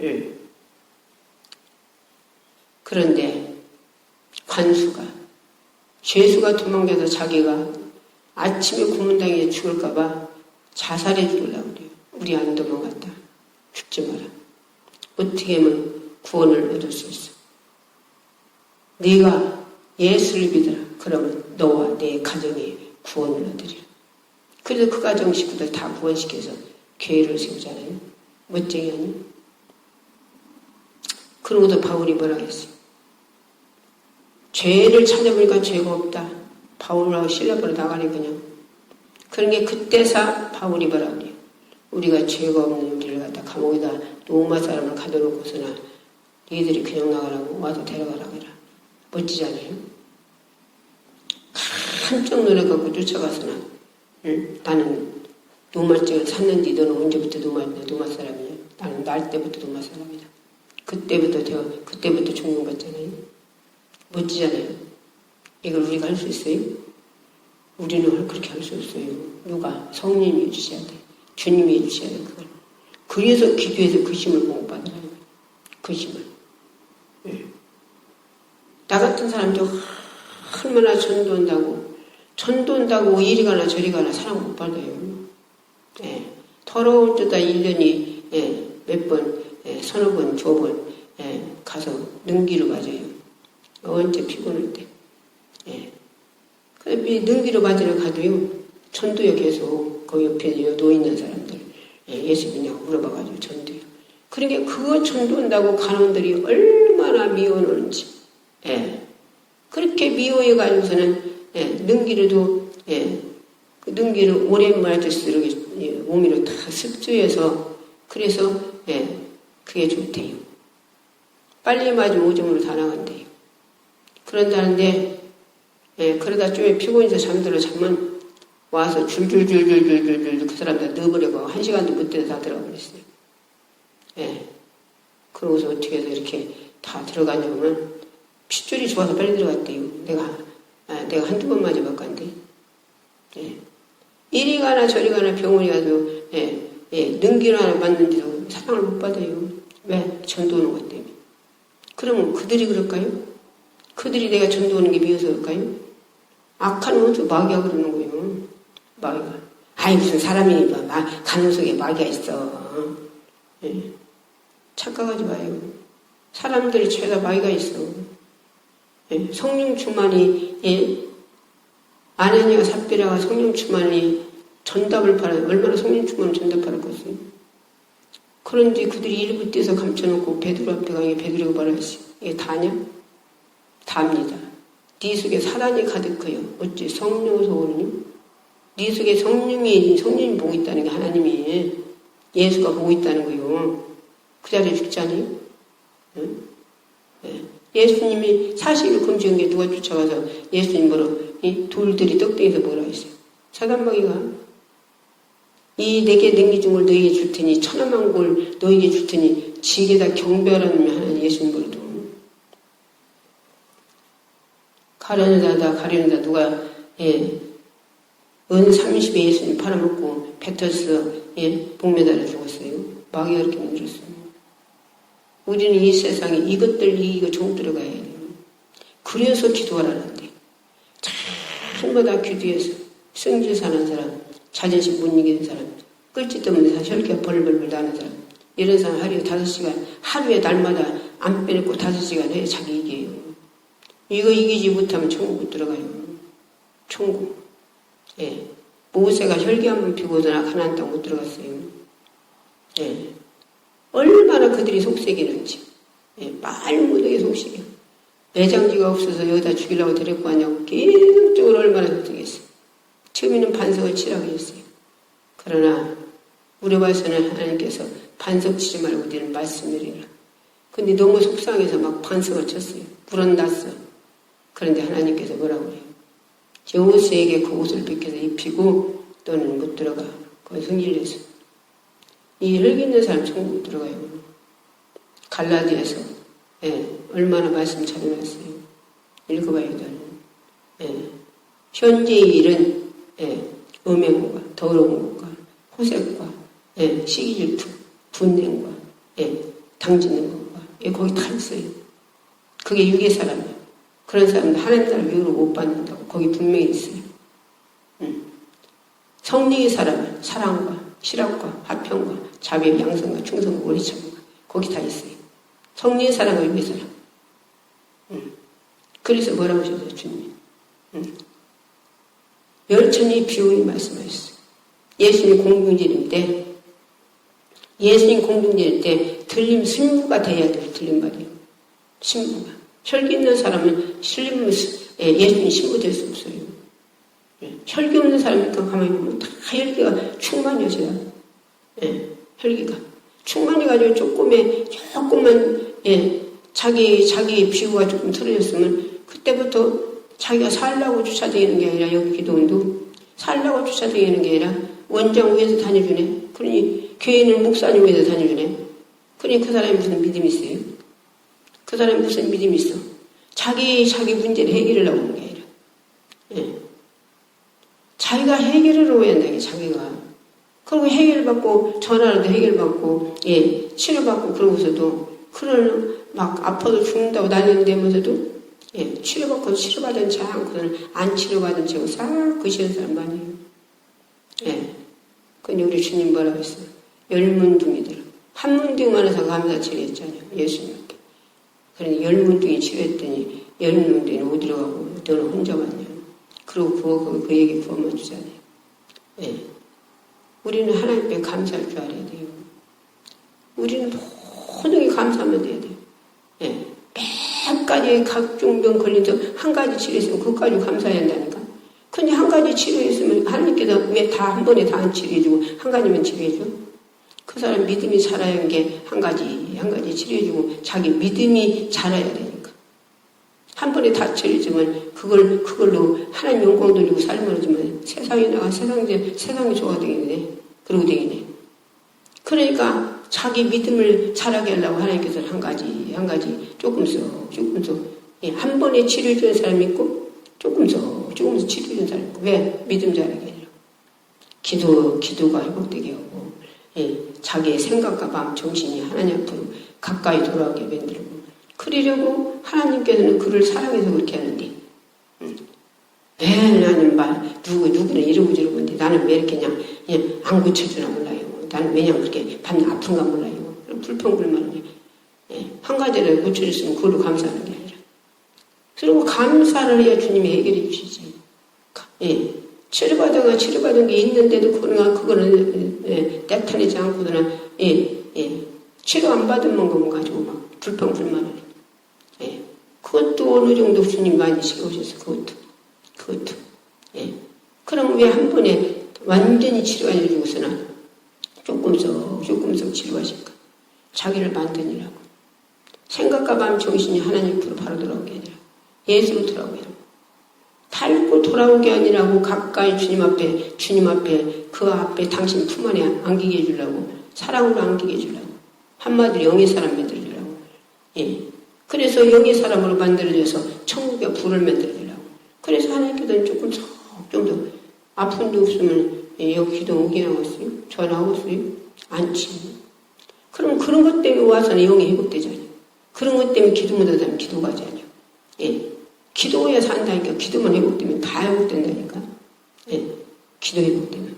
예. 그런데 관수가 죄수가 도망가서 자기가 아침에 고문당해 죽을까봐 자살해 죽으려고 그래요. 우리 안 도망갔다. 죽지 마라. 어떻게 하면 구원을 얻을 수 있어. 네가 예수를 믿어라. 그러면 너와 내 가정에 구원을 얻으리라. 그래서 그 가정 식구들 다 구원시켜서 교회를 세우잖아요. 멋쟁이 아니에요? 그러고도 바울이 뭐라 했어요? 죄를 찾아보니까 죄가 없다. 바울하고 실라바로 나가니 그냥. 그런 게 그때사 바울이 뭐라 그래요? 우리가 죄가 없는 우리를 갖다 감옥에다 로마 사람을 가둬놓고서나 너희들이 그냥 나가라고 와서 데려가라고 해라. 멋지잖아요. 한쪽 노력하고 쫓아가서나 나는 노마증을 샀는데 너는 언제부터 노마 사람이야? 나는 날 때부터 노마 사람이다. 그때부터 종용받잖아요. 멋지잖아요. 이걸 우리가 할 수 있어요? 우리는 그렇게 할 수 없어요. 누가? 성령님이 해주셔야 돼. 주님이 해주셔야 돼, 그걸. 그래서 기도해서 그 힘을 공급받으라는 거예요. 그 힘을. 네. 나 같은 사람도 얼마나 전도한다고 이리 가나 저리 가나 사랑 못 받아요. 예. 더러울 때다 1년이 예. 몇 번, 예. 서너 번, 두 번 예. 가서 능기로 맞아요. 언제 피곤할 때. 예. 능기로 맞으러 가도요. 전도요 계속 그 옆에 누워있는 사람들 예. 예수 믿냐고 물어봐가지고 전도요. 그러니까 그거 전도한다고 간원들이 얼마나 미워하는지 예. 그렇게 미워해가지고서는 예, 능기로도 예, 그 능기를 오래 맞을수록 예, 몸으로 다 습주해서 그래서 예, 그게 좋대요. 빨리 맞으면 오줌으로 다 나간대요. 그런다는데 예, 그러다 좀 피곤해서 잠들어 자면 와서 줄줄줄줄줄줄줄 그 사람들 넣어버리고 1시간도 못 돼서 다 들어가 버렸어요. 예, 그러고서 어떻게 해서 이렇게 다 들어가냐면 핏줄이 좋아서 빨리 들어갔대요. 내가 한두 번 맞아봤건데. 예. 이리 가나 저리 가나 병원에 가도, 능기를 하나 맞는데도 사랑을 못 받아요. 왜? 전도하는 것 때문에. 그러면 그들이 그럴까요? 그들이 내가 전도하는 게 미워서 그럴까요? 악한 원수 마귀가 그러는 거예요. 마귀가. 아이, 무슨 사람이 가는 속에 마귀가 있어. 예. 착각하지 마요. 사람들이 죄다 마귀가 있어. 예, 성령 충만이 예, 아나니아와 삽비라가 성령 충만이 전답을 팔아요. 얼마나 성령 충만을 전답할 것이요. 그런데 그들이 일부 떼서 감춰놓고 베드로 앞에 가니 베드로가 뭐라 했어요? 이게 다냐? 다입니다. 네 속에 사단이 가득해요. 어찌 성령에서 오느냐? 네 속에 성령이 보고 있다는 게 하나님이 예수가 보고 있다는 거예요. 그 자리에 죽지 않아요? 응? 예. 예수님이 40일 금지한 게 누가 쫓아가서 예수님 이 돌들이 떡대에서 뭐라 했어요? 사단마귀가 이 내게 능기 준 걸 너에게 줄 테니 천하만 걸 너에게 줄 테니 지게다 경배하라는 하나님 예수님 보러도 가려내다 누가 은 30에 예수님 팔아먹고 뱉어서 복매달아 죽었어요. 마귀가 그렇게 만들었어요. 우리는 이 세상에 이것들 이거 종들어 가야 해요. 그래서 기도하라는데 참마다 기도해서 성질 사는 사람, 자존심 못 이기는 사람 끌지 때문에 다 혈기가 벌벌벌 나는 사람. 이런 사람 하루에 5시간, 하루에 날마다 안 빼놓고 5시간 해야 자기 이겨요. 이거 이기지 못하면 천국 못 들어가요. 천국. 예. 모세가 혈기 한번 피고서나 가나안 땅 못 들어갔어요. 예. 얼마나 그들이 속색이는지. 예. 말무더기 속색이요. 매장지가 없어서 여기다 죽이려고 데리고 왔냐고 계속적으로 얼마나 속색했어요. 처음에는 반석을 치라고 했어요. 그러나 우리 봐서는 하나님께서 반석 치지 말고 너는 말씀이라. 근데 너무 속상해서 막 반석을 쳤어요. 불은 났어. 그런데 하나님께서 뭐라고 그래요? 여호수에게 그 옷을 벗겨서 입히고 너는 못 들어가. 그건 승질내서. 이 혈기 있는 사람 천국 못 들어가요. 갈라디아서 예, 얼마나 말씀 잘 해놨어요. 읽어봐요. 예. 현재의 일은 예, 음행과 더러운 것과 호색과 예, 시기질투, 분냉과 예, 당짓는 것과 예, 거기 다 있어요. 그게 육의 사람이에요. 그런 사람들 하나님 나라 위로를 못 받는다고 거기 분명히 있어요. 성령의 사람은 사랑과 실학과 화평과 자비와 양성과 충성과 오래 참과 거기 다 있어요. 성령의 사랑과 육의 사랑. 그래서 뭐라고 하셨어요, 주님? 열천이 비유히 말씀하셨어요. 예수님 공중제일 때 들림 신부가 돼야 돼요. 들림 말이에요. 신부가. 혈기 있는 사람은 예수님 신부 될 수 없어요. 혈기 없는 사람이니까 가만히 보면 다 혈기가 충만해져요. 예, 혈기가. 충만해가지고 조금만, 예, 자기 비유가 조금 틀어졌으면 그때부터 자기가 살라고 쫓아다니는 게 아니라 여기 기도원도 살라고 쫓아다니는 게 아니라 원장 위에서 다녀주네. 그러니 교회는 목사님 위에서 다녀주네. 그러니 그 사람이 무슨 믿음이 있어요? 그 사람이 무슨 믿음이 있어? 자기 문제를 해결을 하고 있는 게 아니라. 예. 자기가 해결을 해야 한다, 자기가. 그리고 해결받고, 전화라도 해결받고, 예, 치료받고, 그러고서도, 막 아파도 죽는다고 난리되면서도, 예, 치료받고, 치료받은 자 않고는 안 치료받은 채고 싹 그시는 사람 많이에요. 예. 근데 우리 주님 뭐라고 했어요? 열문둥이들. 한 문둥이만 해서 감사 치료했잖아요. 예수님께. 그러니 열문둥이 치료했더니, 열문둥이는 어디로 가고, 너는 혼자 왔냐. 그리고 그 얘기 구원만 주잖아요. 예. 우리는 하나님께 감사할 줄 알아야 돼요. 우리는 모든 게 감사하면 돼야 돼요. 예. 100가지의 각종 병 걸린서 한 가지 치료했으면 그것까지 감사해야 한다니까. 근데 한 가지 치료했으면 하나님께서 왜 다 한 번에 다 안 치료해주고 한 가지만 치료해줘? 그 사람 믿음이 자라야 하는 게 한 가지 치료해주고 자기 믿음이 자라야 되니까. 한 번에 다 치료해주면 그걸로 하나님 영광 돌리고 삶을 주면 세상이 좋아 되겠네. 그러고 되겠네. 그러니까 자기 믿음을 자라게 하려고 하나님께서는 한 가지 조금씩 예, 한 번에 치료해주는 사람이 있고 조금씩 치료해주는 사람이 있고 왜? 믿음 자라게 하려고. 기도가 회복되게 하고 예, 자기의 생각과 마음 정신이 하나님 앞으로 가까이 돌아오게 만들고 그러려고 하나님께서는 그를 사랑해서 그렇게 하는데 왜 나는 누구는 이러고 저러고 있는데 나는 왜 이렇게 그냥 안 고쳐주나 몰라요. 나는 왜 그냥 그렇게 밤낮 아픈가 몰라요. 불평불만이 한 가지를 고쳐줬으면 그걸로 감사하는 게 아니라 그리고 감사를 해야 주님이 해결해 주시지. 예. 치료받은 게 있는데도 그거는 나타내지 않고서는 치료 안 받은 것만 가지고 막 불평불만을 해. 그것도 어느 정도 주님 많이 시켜오셔서 그것도. 예. 그럼 왜 한 번에 완전히 치료해 주고서는 조금씩 치료하실까? 자기를 만드느라고. 생각과 마음 정신이 하나님 앞으로 바로 돌아오게 아니라 예수로 돌아오게 하고 닳고 돌아오게 아니라고 가까이 주님 앞에 그 앞에 당신 품 안에 안기게 해주려고 사랑으로 안기게 해주려고 한마디로 영의 사람 만들어주려고. 예. 그래서 영의 사람으로 만들어져서 천국의 불을 만들어주려고. 그래서 하나님께서는 좀 더 아픈 데 없으면 여기 기도 오게 나왔어요? 전화 오세요? 안치. 그럼 그런 것 때문에 와서는 영이 회복되잖아요. 그런 것 때문에 기도 못하면 기도가 하잖아요. 예. 기도해야 산다니까. 기도만 회복되면 다 회복된다니까. 예. 기도 회복되면.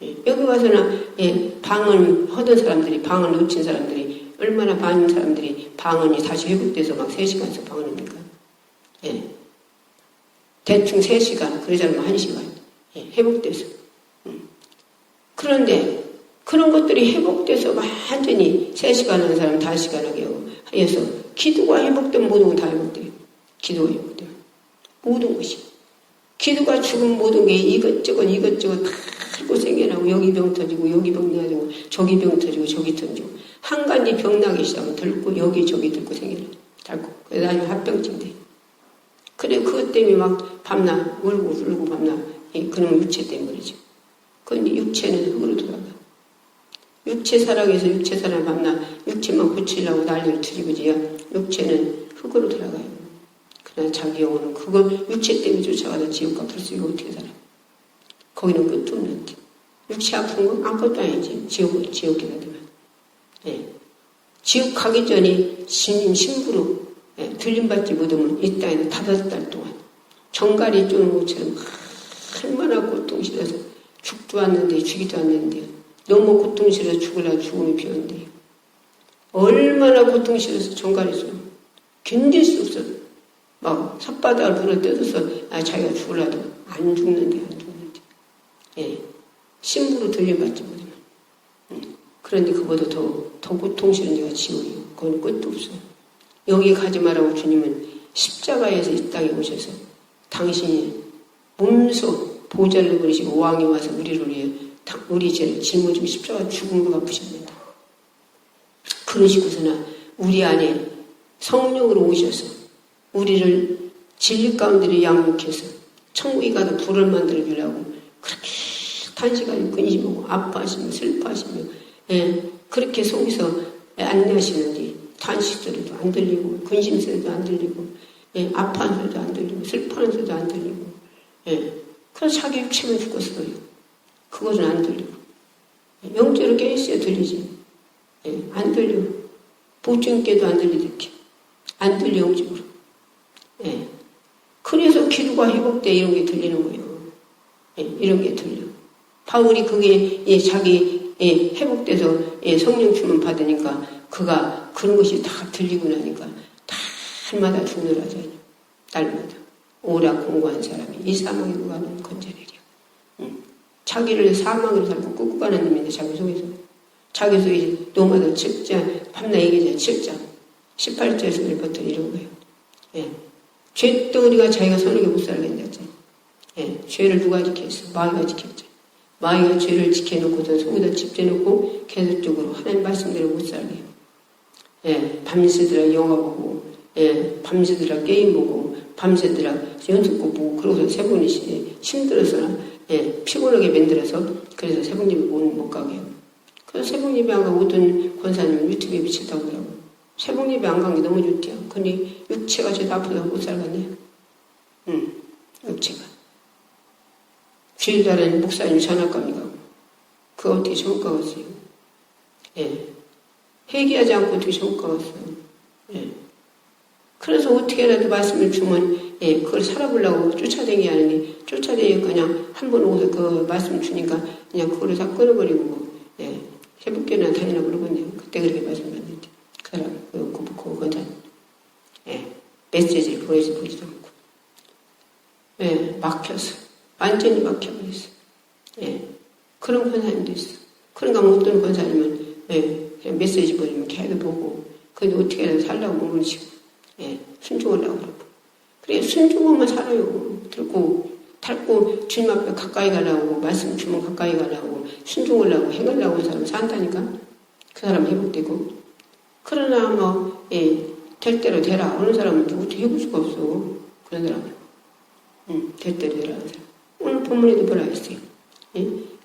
여기 와서는 방을 하던 사람들이, 방을 놓친 사람들이, 얼마나 많은 사람들이 방언이 다시 회복돼서 막 3시간씩 방언합니까? 대충 3시간, 그러지 않으면 1시간. 회복돼서. 그런데 그런 것들이 회복돼서 완전히 3시간 하는 사람 5시간 하게 하고 해서 기도가 회복되면 모든 건 다 회복돼요. 기도가 회복돼요. 모든 것이. 기도가 죽은 모든 게 이것저것 다 고 생겨나고 여기 병 터지고 여기 병 나고 저기 병 터지고 저기 터지고 한 가지 병 나기 시작하면 들고 여기 저기 들고 생겨나. 닳고 그래서 나중에 합병증 돼. 그래 그것 때문에 막 밤낮 울고 밤낮 그놈 육체 때문이죠. 그런데 육체는 흙으로 돌아가. 육체 사랑에서 육체 사랑 밤낮 육체만 고치려고 난리를 들이고지야 육체는 흙으로 돌아가요. 그러나 자기 영혼은 그걸 육체 때문에 쫓아가다 지옥 가 불수가 어떻게 살아? 거기는 끝도 없는데 육체 아픈 건 아무것도 아니지. 지옥에 가면 지옥 가기 전에 신부로 들림받지 못하면 이 땅에는 5달 동안 정갈이 쪼는 것처럼 얼마나 고통스러워서 죽도 않는데 죽이도 않는데 너무 고통스러워서 죽으려고 죽음이 비었는데 얼마나 고통스러워서 정갈이 쪼는 견딜 수 없어. 막 삿바닥을 불어 뜯어서 자기가 죽으려도 안 죽는데 신부로 들림받지 못하면 그런데 그보다 더 고통스러운 데가 지옥이에요. 그건 끝도 없어요. 여기 가지 말라고 주님은 십자가에서 이 땅에 오셔서 당신이 몸소 보좌를 버리시고 왕이 와서 우리를 위해 우리 죄를 짊어지고 십자가 죽음을 갚으셨는다. 그러시고서나 우리 안에 성령으로 오셔서 우리를 진리 가운데로 양육해서 천국에 가서 불을 만들어 주려고 그렇게 단시간에 근심하고 아파하시며 슬퍼하시며 그렇게 속에서 안내하시는데 탄식 소리도 안 들리고 근심 소리도 안 들리고 아파하는 소리도 안 들리고 슬퍼하는 소리도 안 들리고 그래서 자기 육체만 죽었어요. 그거는 안 들리고 영적으로 깨있어야 들리지. 안 들려. 보증 깨도 안 들리듯이 안 들려 영적으로. 그래서 기도가 회복돼 이런 게 들리는 거예요. 이런 게 들려. 바울이 그게 자기 회복돼서 성령 충만 받으니까 그가 그런 것이 다 들리고 나니까 달마다 죽노라잖아요. 달마다. 오락 공부한 사람이 이 사망으로 가는 건져내려. 자기를 사망으로 살고 끌고 가는 놈인데 자기 속에서. 자기 속에 노마다 7장, 밤낮 얘기잖아요. 7장. 18절에서 1부터 이런 거예요. 죄덩어리가 자기가 선하게 못 살겠다 했잖아요. 죄를 누가 지켰어? 마귀가 지켰죠. 마귀가 죄를 지켜놓고서 속에다 집재놓고 계속적으로 하나님 말씀대로 못 살게. 밤새더라 영화 보고, 밤새더라 게임 보고, 밤새더라 연습곡 보고, 그러고서 새벽에 힘들어서, 피곤하게 만들어서, 그래서 새벽 예배 못 가게 해요. 그래서 새벽 예배 안 가고 어떤 권사님은 유튜브에 미쳤다고 하더라고요. 새벽 예배 안 간 게 너무 좋대요. 근데 육체가 저도 아프다고 못 살겠네요. 육체가. 주일날에는 목사님 전학감이 가고, 그거 어떻게 전학 가겠어요? 회개하지 않고 어떻게 전학 가겠어요? 그래서 어떻게라도 말씀을 주면, 그걸 살아보려고 쫓아다니게 하는데, 쫓아다니니까 그냥 한 번 오서 그 말씀 주니까 그냥 그거를 다 끊어버리고, 새벽교회나 다니나 모르겠네요. 그때 그렇게 말씀드렸는데, 그 사람, 그 권사님. 메시지를 보내지도 않고. 막혔어. 완전히 막혀버렸어. 그런 권사님도 있어. 그런가 뭐 어떤 권사님은, 그냥 메시지 보내면 걔도 보고, 근데 어떻게 해서 살라고 모르시고, 순종하려고 그러고. 그래, 순종하면 살아요. 닳고, 주님 앞에 가까이 가려고, 말씀 주면 가까이 가려고, 순종하려고, 행하려고 하는 사람 산다니까? 그 사람 회복되고. 그러나 뭐, 될 대로 되라. 어느 사람은 어떻게 해볼 수가 없어. 그런 사람은. 될 대로 되라 하는 사람. 오늘 본문에도 뭐라 했어요?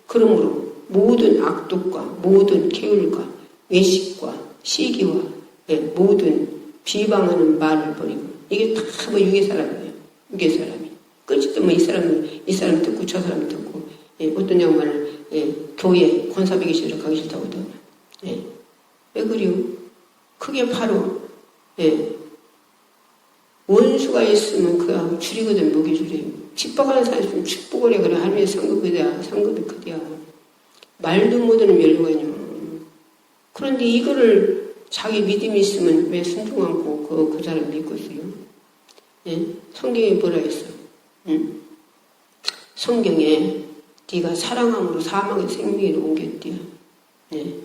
그러므로 모든 악독과 모든 게을과 외식과 시기와 모든 비방하는 말을 버리고 이게 다 뭐 유괴 사람이에요. 유괴 사람이. 끝이 뭐 이 사람 듣고 저 사람 듣고 어떤 양반을 교회 권사배기실에 가기 싫다고 하더라고요. 왜 그래요? 그게 바로 원수가 있으면 그가 줄이거든, 목이 줄이요. 집박하는 사람이 있으면 축복을 해. 그래, 하나님의 상급이 크대야. 말도 못하는 멸류관이요. 그런데 이거를 자기 믿음이 있으면 왜 순종 않고 그 사람 믿고 있어요? 예? 성경에 뭐라 했어? 응? 성경에 네가 사랑함으로 사망의 생명을 옮겼대요. 예.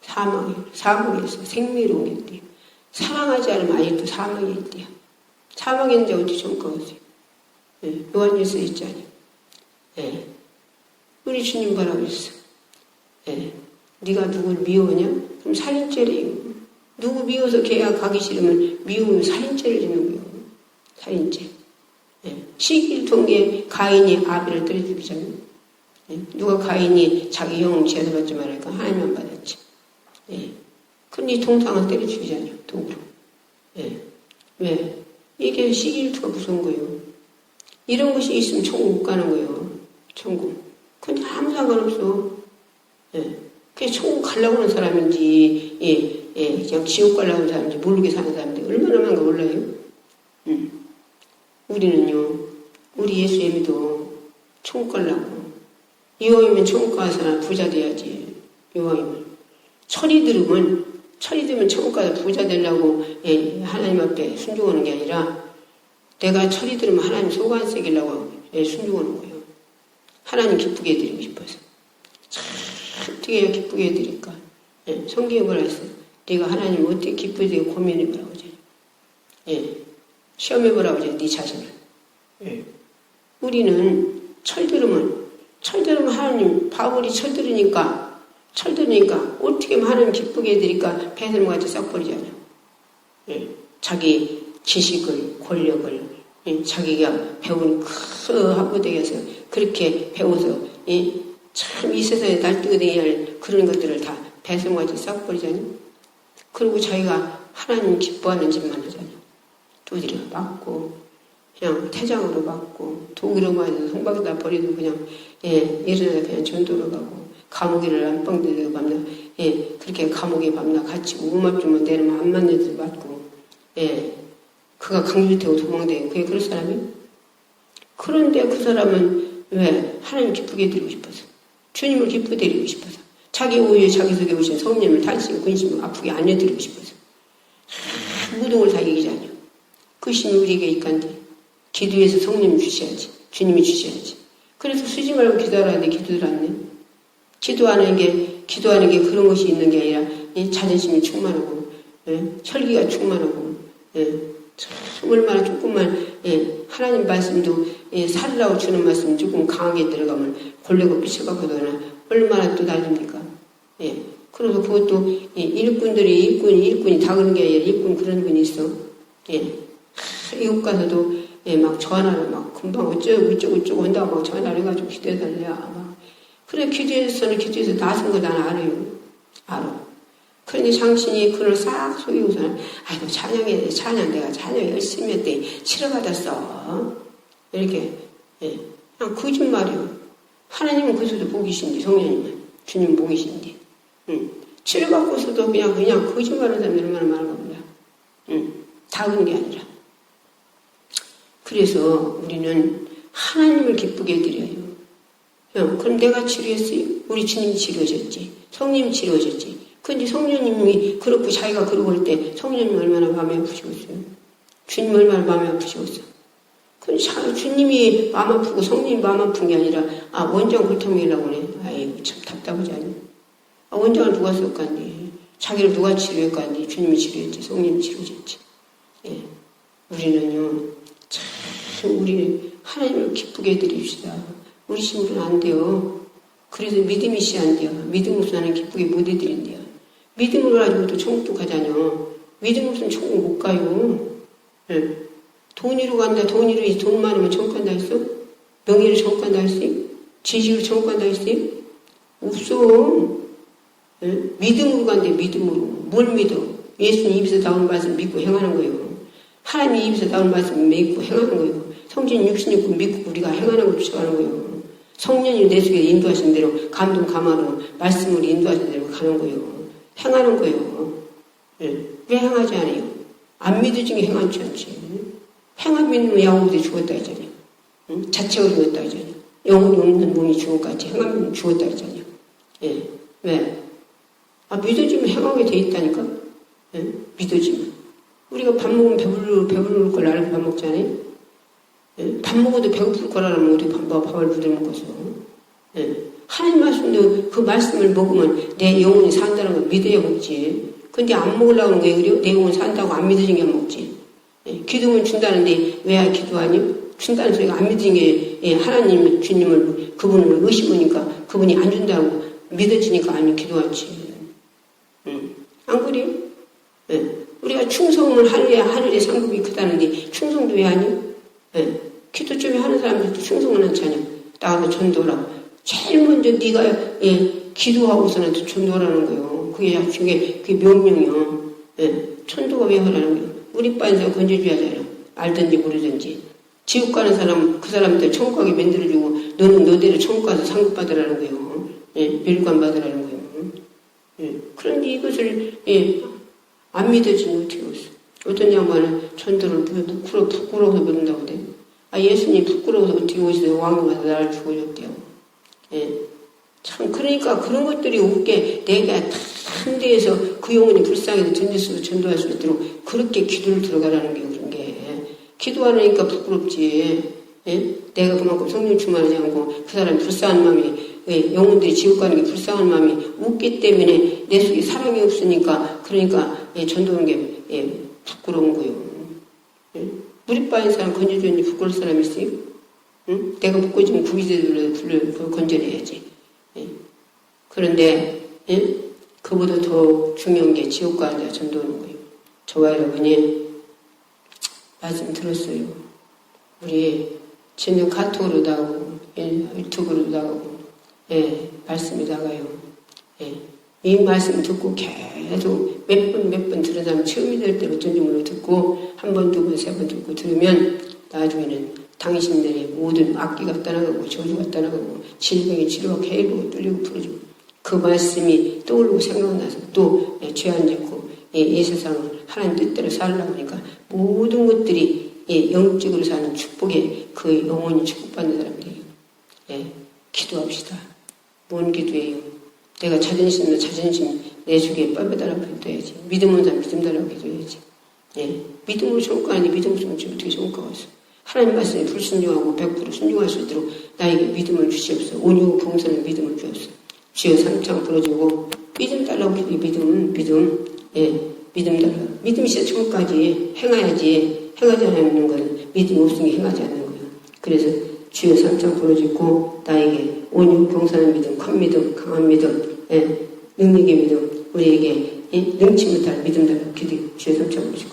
사망에서 생명을 옮겼대요. 사랑하지 않으면 아직도 사망이 있대요. 사망이 있는데 어디 전가하세요? 예. 요한일서 있잖아요. 예. 우리 주님 뭐라고 했어? 예. 네가 누굴 미워하냐? 그럼 살인죄래요. 누구 미워서 걔가 가기 싫으면 미우면 살인죄를 짓는 거예요. 살인죄. 예. 시기일통계 가인이 아벨을 때려 죽이잖아요. 예. 누가 가인이 자기 형 제사 받지 말니까 하나님만 받았지. 예. 근데 동상을 때려 죽이잖아요. 도구로. 예. 왜? 이게 시기일투가 무서운 거예요. 이런 것이 있으면 천국 못 가는 거예요. 천국. 근데 아무 상관없어. 예. 그게 천국 가려고 하는 사람인지, 그냥 지옥 가려고 하는 사람인지 모르게 사는 사람인데 얼마나 많은 거 몰라요? 우리는요, 우리 예수 예미도 천국 가려고. 이왕이면 천국 가는 사람 부자 돼야지. 이왕이면. 철이 들으면 천국 가서 부자 되려고 하나님 앞에 순종하는 게 아니라 내가 철이 들으면 하나님 속 안 새기려고 순종하는 거예요. 하나님 기쁘게 해드리고 싶어서. 어떻게 해야 기쁘게 해드릴까? 예, 성경에 뭐라 했어요? 네가 하나님 어떻게 기쁘게 고민해보라고 하잖아요. 예, 시험해보라고 하잖아요. 네 자신을. 예. 우리는 철들으면 하나님 바울이 철들으니까 어떻게 하면 하나님 기쁘게 해드릴까? 배설물같이 싹 버리잖아요. 예, 자기 지식을 권력을 자기가 배운 큰 학부대에서 그렇게 배워서 참 이 세상에 날뛰게 할 그런 것들을 다 배설물같이 싹 버리잖아요. 그리고 자기가 하나님 기뻐하는 짓만 하잖아요. 두드려 맞고 그냥 태장으로 맞고 독으로 맞아서 성박에다 버리도 그냥 일어나서 그냥 전도로 가고 감옥에를 안방대고 밤낮 그렇게 감옥에 밤낮 갇히고 음압 주면 내려면 안 맞는 데서 맞고 그가 강줄 태고 도망다니고 그게 그럴 사람이? 그런데 그 사람은 왜? 하나님 기쁘게 해드리고 싶어서 주님을 기쁘게 해드리고 싶어서 자기 오후에 자기 속에 오신 성령을 단심 근심을 아프게 안 해드리고 싶어서 모든 걸 다 이기잖아요. 그 힘이 우리에게 있간데 기도해서 성령을 주셔야지. 주님이 주셔야지. 그래서 쓰지 말고 기도하라는데 기도를 안 해. 기도하는 게 그런 것이 있는 게 아니라 자존심이 충만하고 철기가 충만하고 참 얼마나 조금만 하나님 말씀도 살으라고 주는 말씀 조금 강하게 들어가면 골래고 삐쳐가거나 얼마나 또 날립니까? 그래서 그것도 일꾼이 다 그런 게 아니라 일꾼 그런 분이 있어. 이곳 가서도 막 전화를 막 금방 어쩌고 한다고 막 전화를 해가지고 기도해달래야 막. 그래 기도해서 나선 거 나는 알아요. 알아. 그런데 당신이 그걸 싹 속이고서는 아이고 찬양 내가 찬양 열심히 했더니 치료받았어. 이렇게 그냥 거짓말이요. 하나님은 그래서도 복이신데 성령님은 주님 복이신데 치료받고서도 그냥 거짓말하는 사람이 얼마나 많은 겁니다. 다 그런 게 아니라. 그래서 우리는 하나님을 기쁘게 해드려요. 그럼 내가 치료했어요? 우리 주님이 치료하셨지. 성님이 치료하셨지. 근데 성령님이 그렇고 자기가 그러고 할 때 성령님 얼마나 마음이 아프시겠어요? 주님 얼마나 마음이 아프시겠어요? 근데 주님이 마음 아프고 성령님이 마음 아픈 게 아니라 원장 골탕먹이려고 그래. 아이고 참 답답하지 않니? 원장을 누가 썼간디? 자기를 누가 치료했간디? 주님이 치료했지. 성령님이 치료했지. 우리는요 참 우리 하나님을 기쁘게 해드립시다. 우리 신부는 안 돼요. 그래서 믿음이 안 돼요. 믿음 없으면 하나님 기쁘게 못 해드린대요. 믿음으로 가지고 또 천국도 가잖아요. 믿음 없으면 천국 못 가요. 돈으로 간다. 돈 많으면 천국 간다 했어? 명예를 천국 간다 했어? 지식을 천국 간다 했어? 없어. 믿음으로 간대. 믿음으로. 뭘 믿어? 예수님 입에서 나오는 말씀 믿고 행하는 거예요. 하나님 입에서 나오는 말씀 믿고 행하는 거예요. 성진 66분 믿고 우리가 행하는 걸 쫓아가는 거예요. 성령이 내 속에 인도하신 대로 감동 감화로 말씀을 인도하신 대로 가는 거예요. 행하는 거예요. 왜 행하지 않아요? 안 믿어지게 행하지 않지. 행한 믿는 야곱이 죽었다 했잖아요. 자체가 죽었다 했잖아요. 영혼이 없는 몸이 죽은 것 같이 행한 믿는 죽었다 했잖아요. 예. 왜? 믿어지면 행하게 돼 있다니까? 예? 믿어지면. 우리가 밥 먹으면 배부를 걸 알고 밥 먹잖아요? 예? 밥 먹어도 배고플 거라면 우리 밥을 부려 먹어서. 예? 하나님 말씀도 그 말씀을 먹으면 내 영혼이 산다는 걸 믿어야 먹지. 근데 안 먹으려고 하는 게 그래요? 내 영혼 산다고 안 믿어진 게 먹지. 예? 기도면 준다는데 왜 기도하니? 준다는 소리가 안 믿어진 게 예, 하나님, 주님을, 그분을 의심하니까 그분이 안 준다고 믿어지니까 안 기도하지. 안 그래요? 예. 우리가 충성을 하늘의 상급이 크다는데 충성도 왜 하니? 예. 기도 좀 하는 사람들도 충성을 하지 않냐? 나가서 전도라고. 제일 먼저 네가 기도하고서는 전도하라는 거예요. 그게 명령이요. 예. 천도가 왜 하라는 거예요? 우리 반에서 건져줘야 되잖아. 알든지 모르든지. 지옥 가는 사람, 그 사람들 천국 가게 만들어주고 너는 너대로 천국 가서 상급 받으라는 거예요. 예. 멸관 받으라는 거예요. 예. 그런데 이것을 안 믿어지면 어떻게 했어? 어떤 양반은 전도를 부끄러워서 믿는다고 그래. 예수님 부끄러워서 어떻게 오시대요? 왕이 와서 나를 죽어줬대요. 예. 참 그러니까 그런 것들이 웃게 내가 한 데에서 그 영혼이 불쌍해서 전도할 수 있도록 그렇게 기도를 들어가라는 게 그런 게 기도하니까 부끄럽지. 예? 내가 그만큼 성령 충만하지 않고 그 사람이 불쌍한 마음이 영혼들이 지옥 가는 게 불쌍한 마음이 웃기 때문에 내 속에 사랑이 없으니까 그러니까 전도하는 게 부끄러운 거예요. 예? 무리빠인 사람 건져줬는데 부끄러울 사람 있어요? 응? 내가 묶어주면 구기제들로 건져내야지. 예? 그런데 그보다 더 중요한 게 지옥 가는 자 전도하는 거예요. 저와 여러분이 말씀 들었어요. 우리 지금 카톡으로 나오고 유튜브로 나오고 말씀이 나가요. 이 말씀 듣고 계속 몇 번 들은 사람 처음이 될 때 어쩐지 모르고 듣고 한 번, 두 번, 세 번 듣고 들으면 나중에는 당신들의 모든 악기가 떠나가고 저주가 떠나가고 질병이 치료가 개고 뚫리고 풀어지고 그 말씀이 떠오르고 생각나서 또 죄 안 짓고 이 세상을 하나님 뜻대로 살려고 하니까 모든 것들이 영적으로 사는 축복에 그 영혼이 축복받는 사람들이에요. 기도합시다. 뭔 기도예요? 내가 자존심 내주게 뻘빼달라고 기도해야지. 믿음 없는 사람 믿음 달라고 기도해야지. 믿음으로 성과하니 믿음 없으면 어떻게 성과하겠어? 하나님 말씀에 불순종하고 100% 순종할 수 있도록 나에게 믿음을 주시옵소서. 온유 봉선의 믿음을 주옵소서. 주여 삼창 부러지고 믿음 달라고 기도해. 믿음 달라고. 믿음이 진짜 천국까지 행해야지. 행하지 않는 건 믿음이 없으니 행하지 않는 거예요. 그래서 주여 삼창 부러지고 나에게 온유 봉선의 믿음, 큰 믿음, 강한 믿음, 능력의 믿음, 우리에게 능치 못할 믿음 달라고 기도해. 주여 삼창 부러지고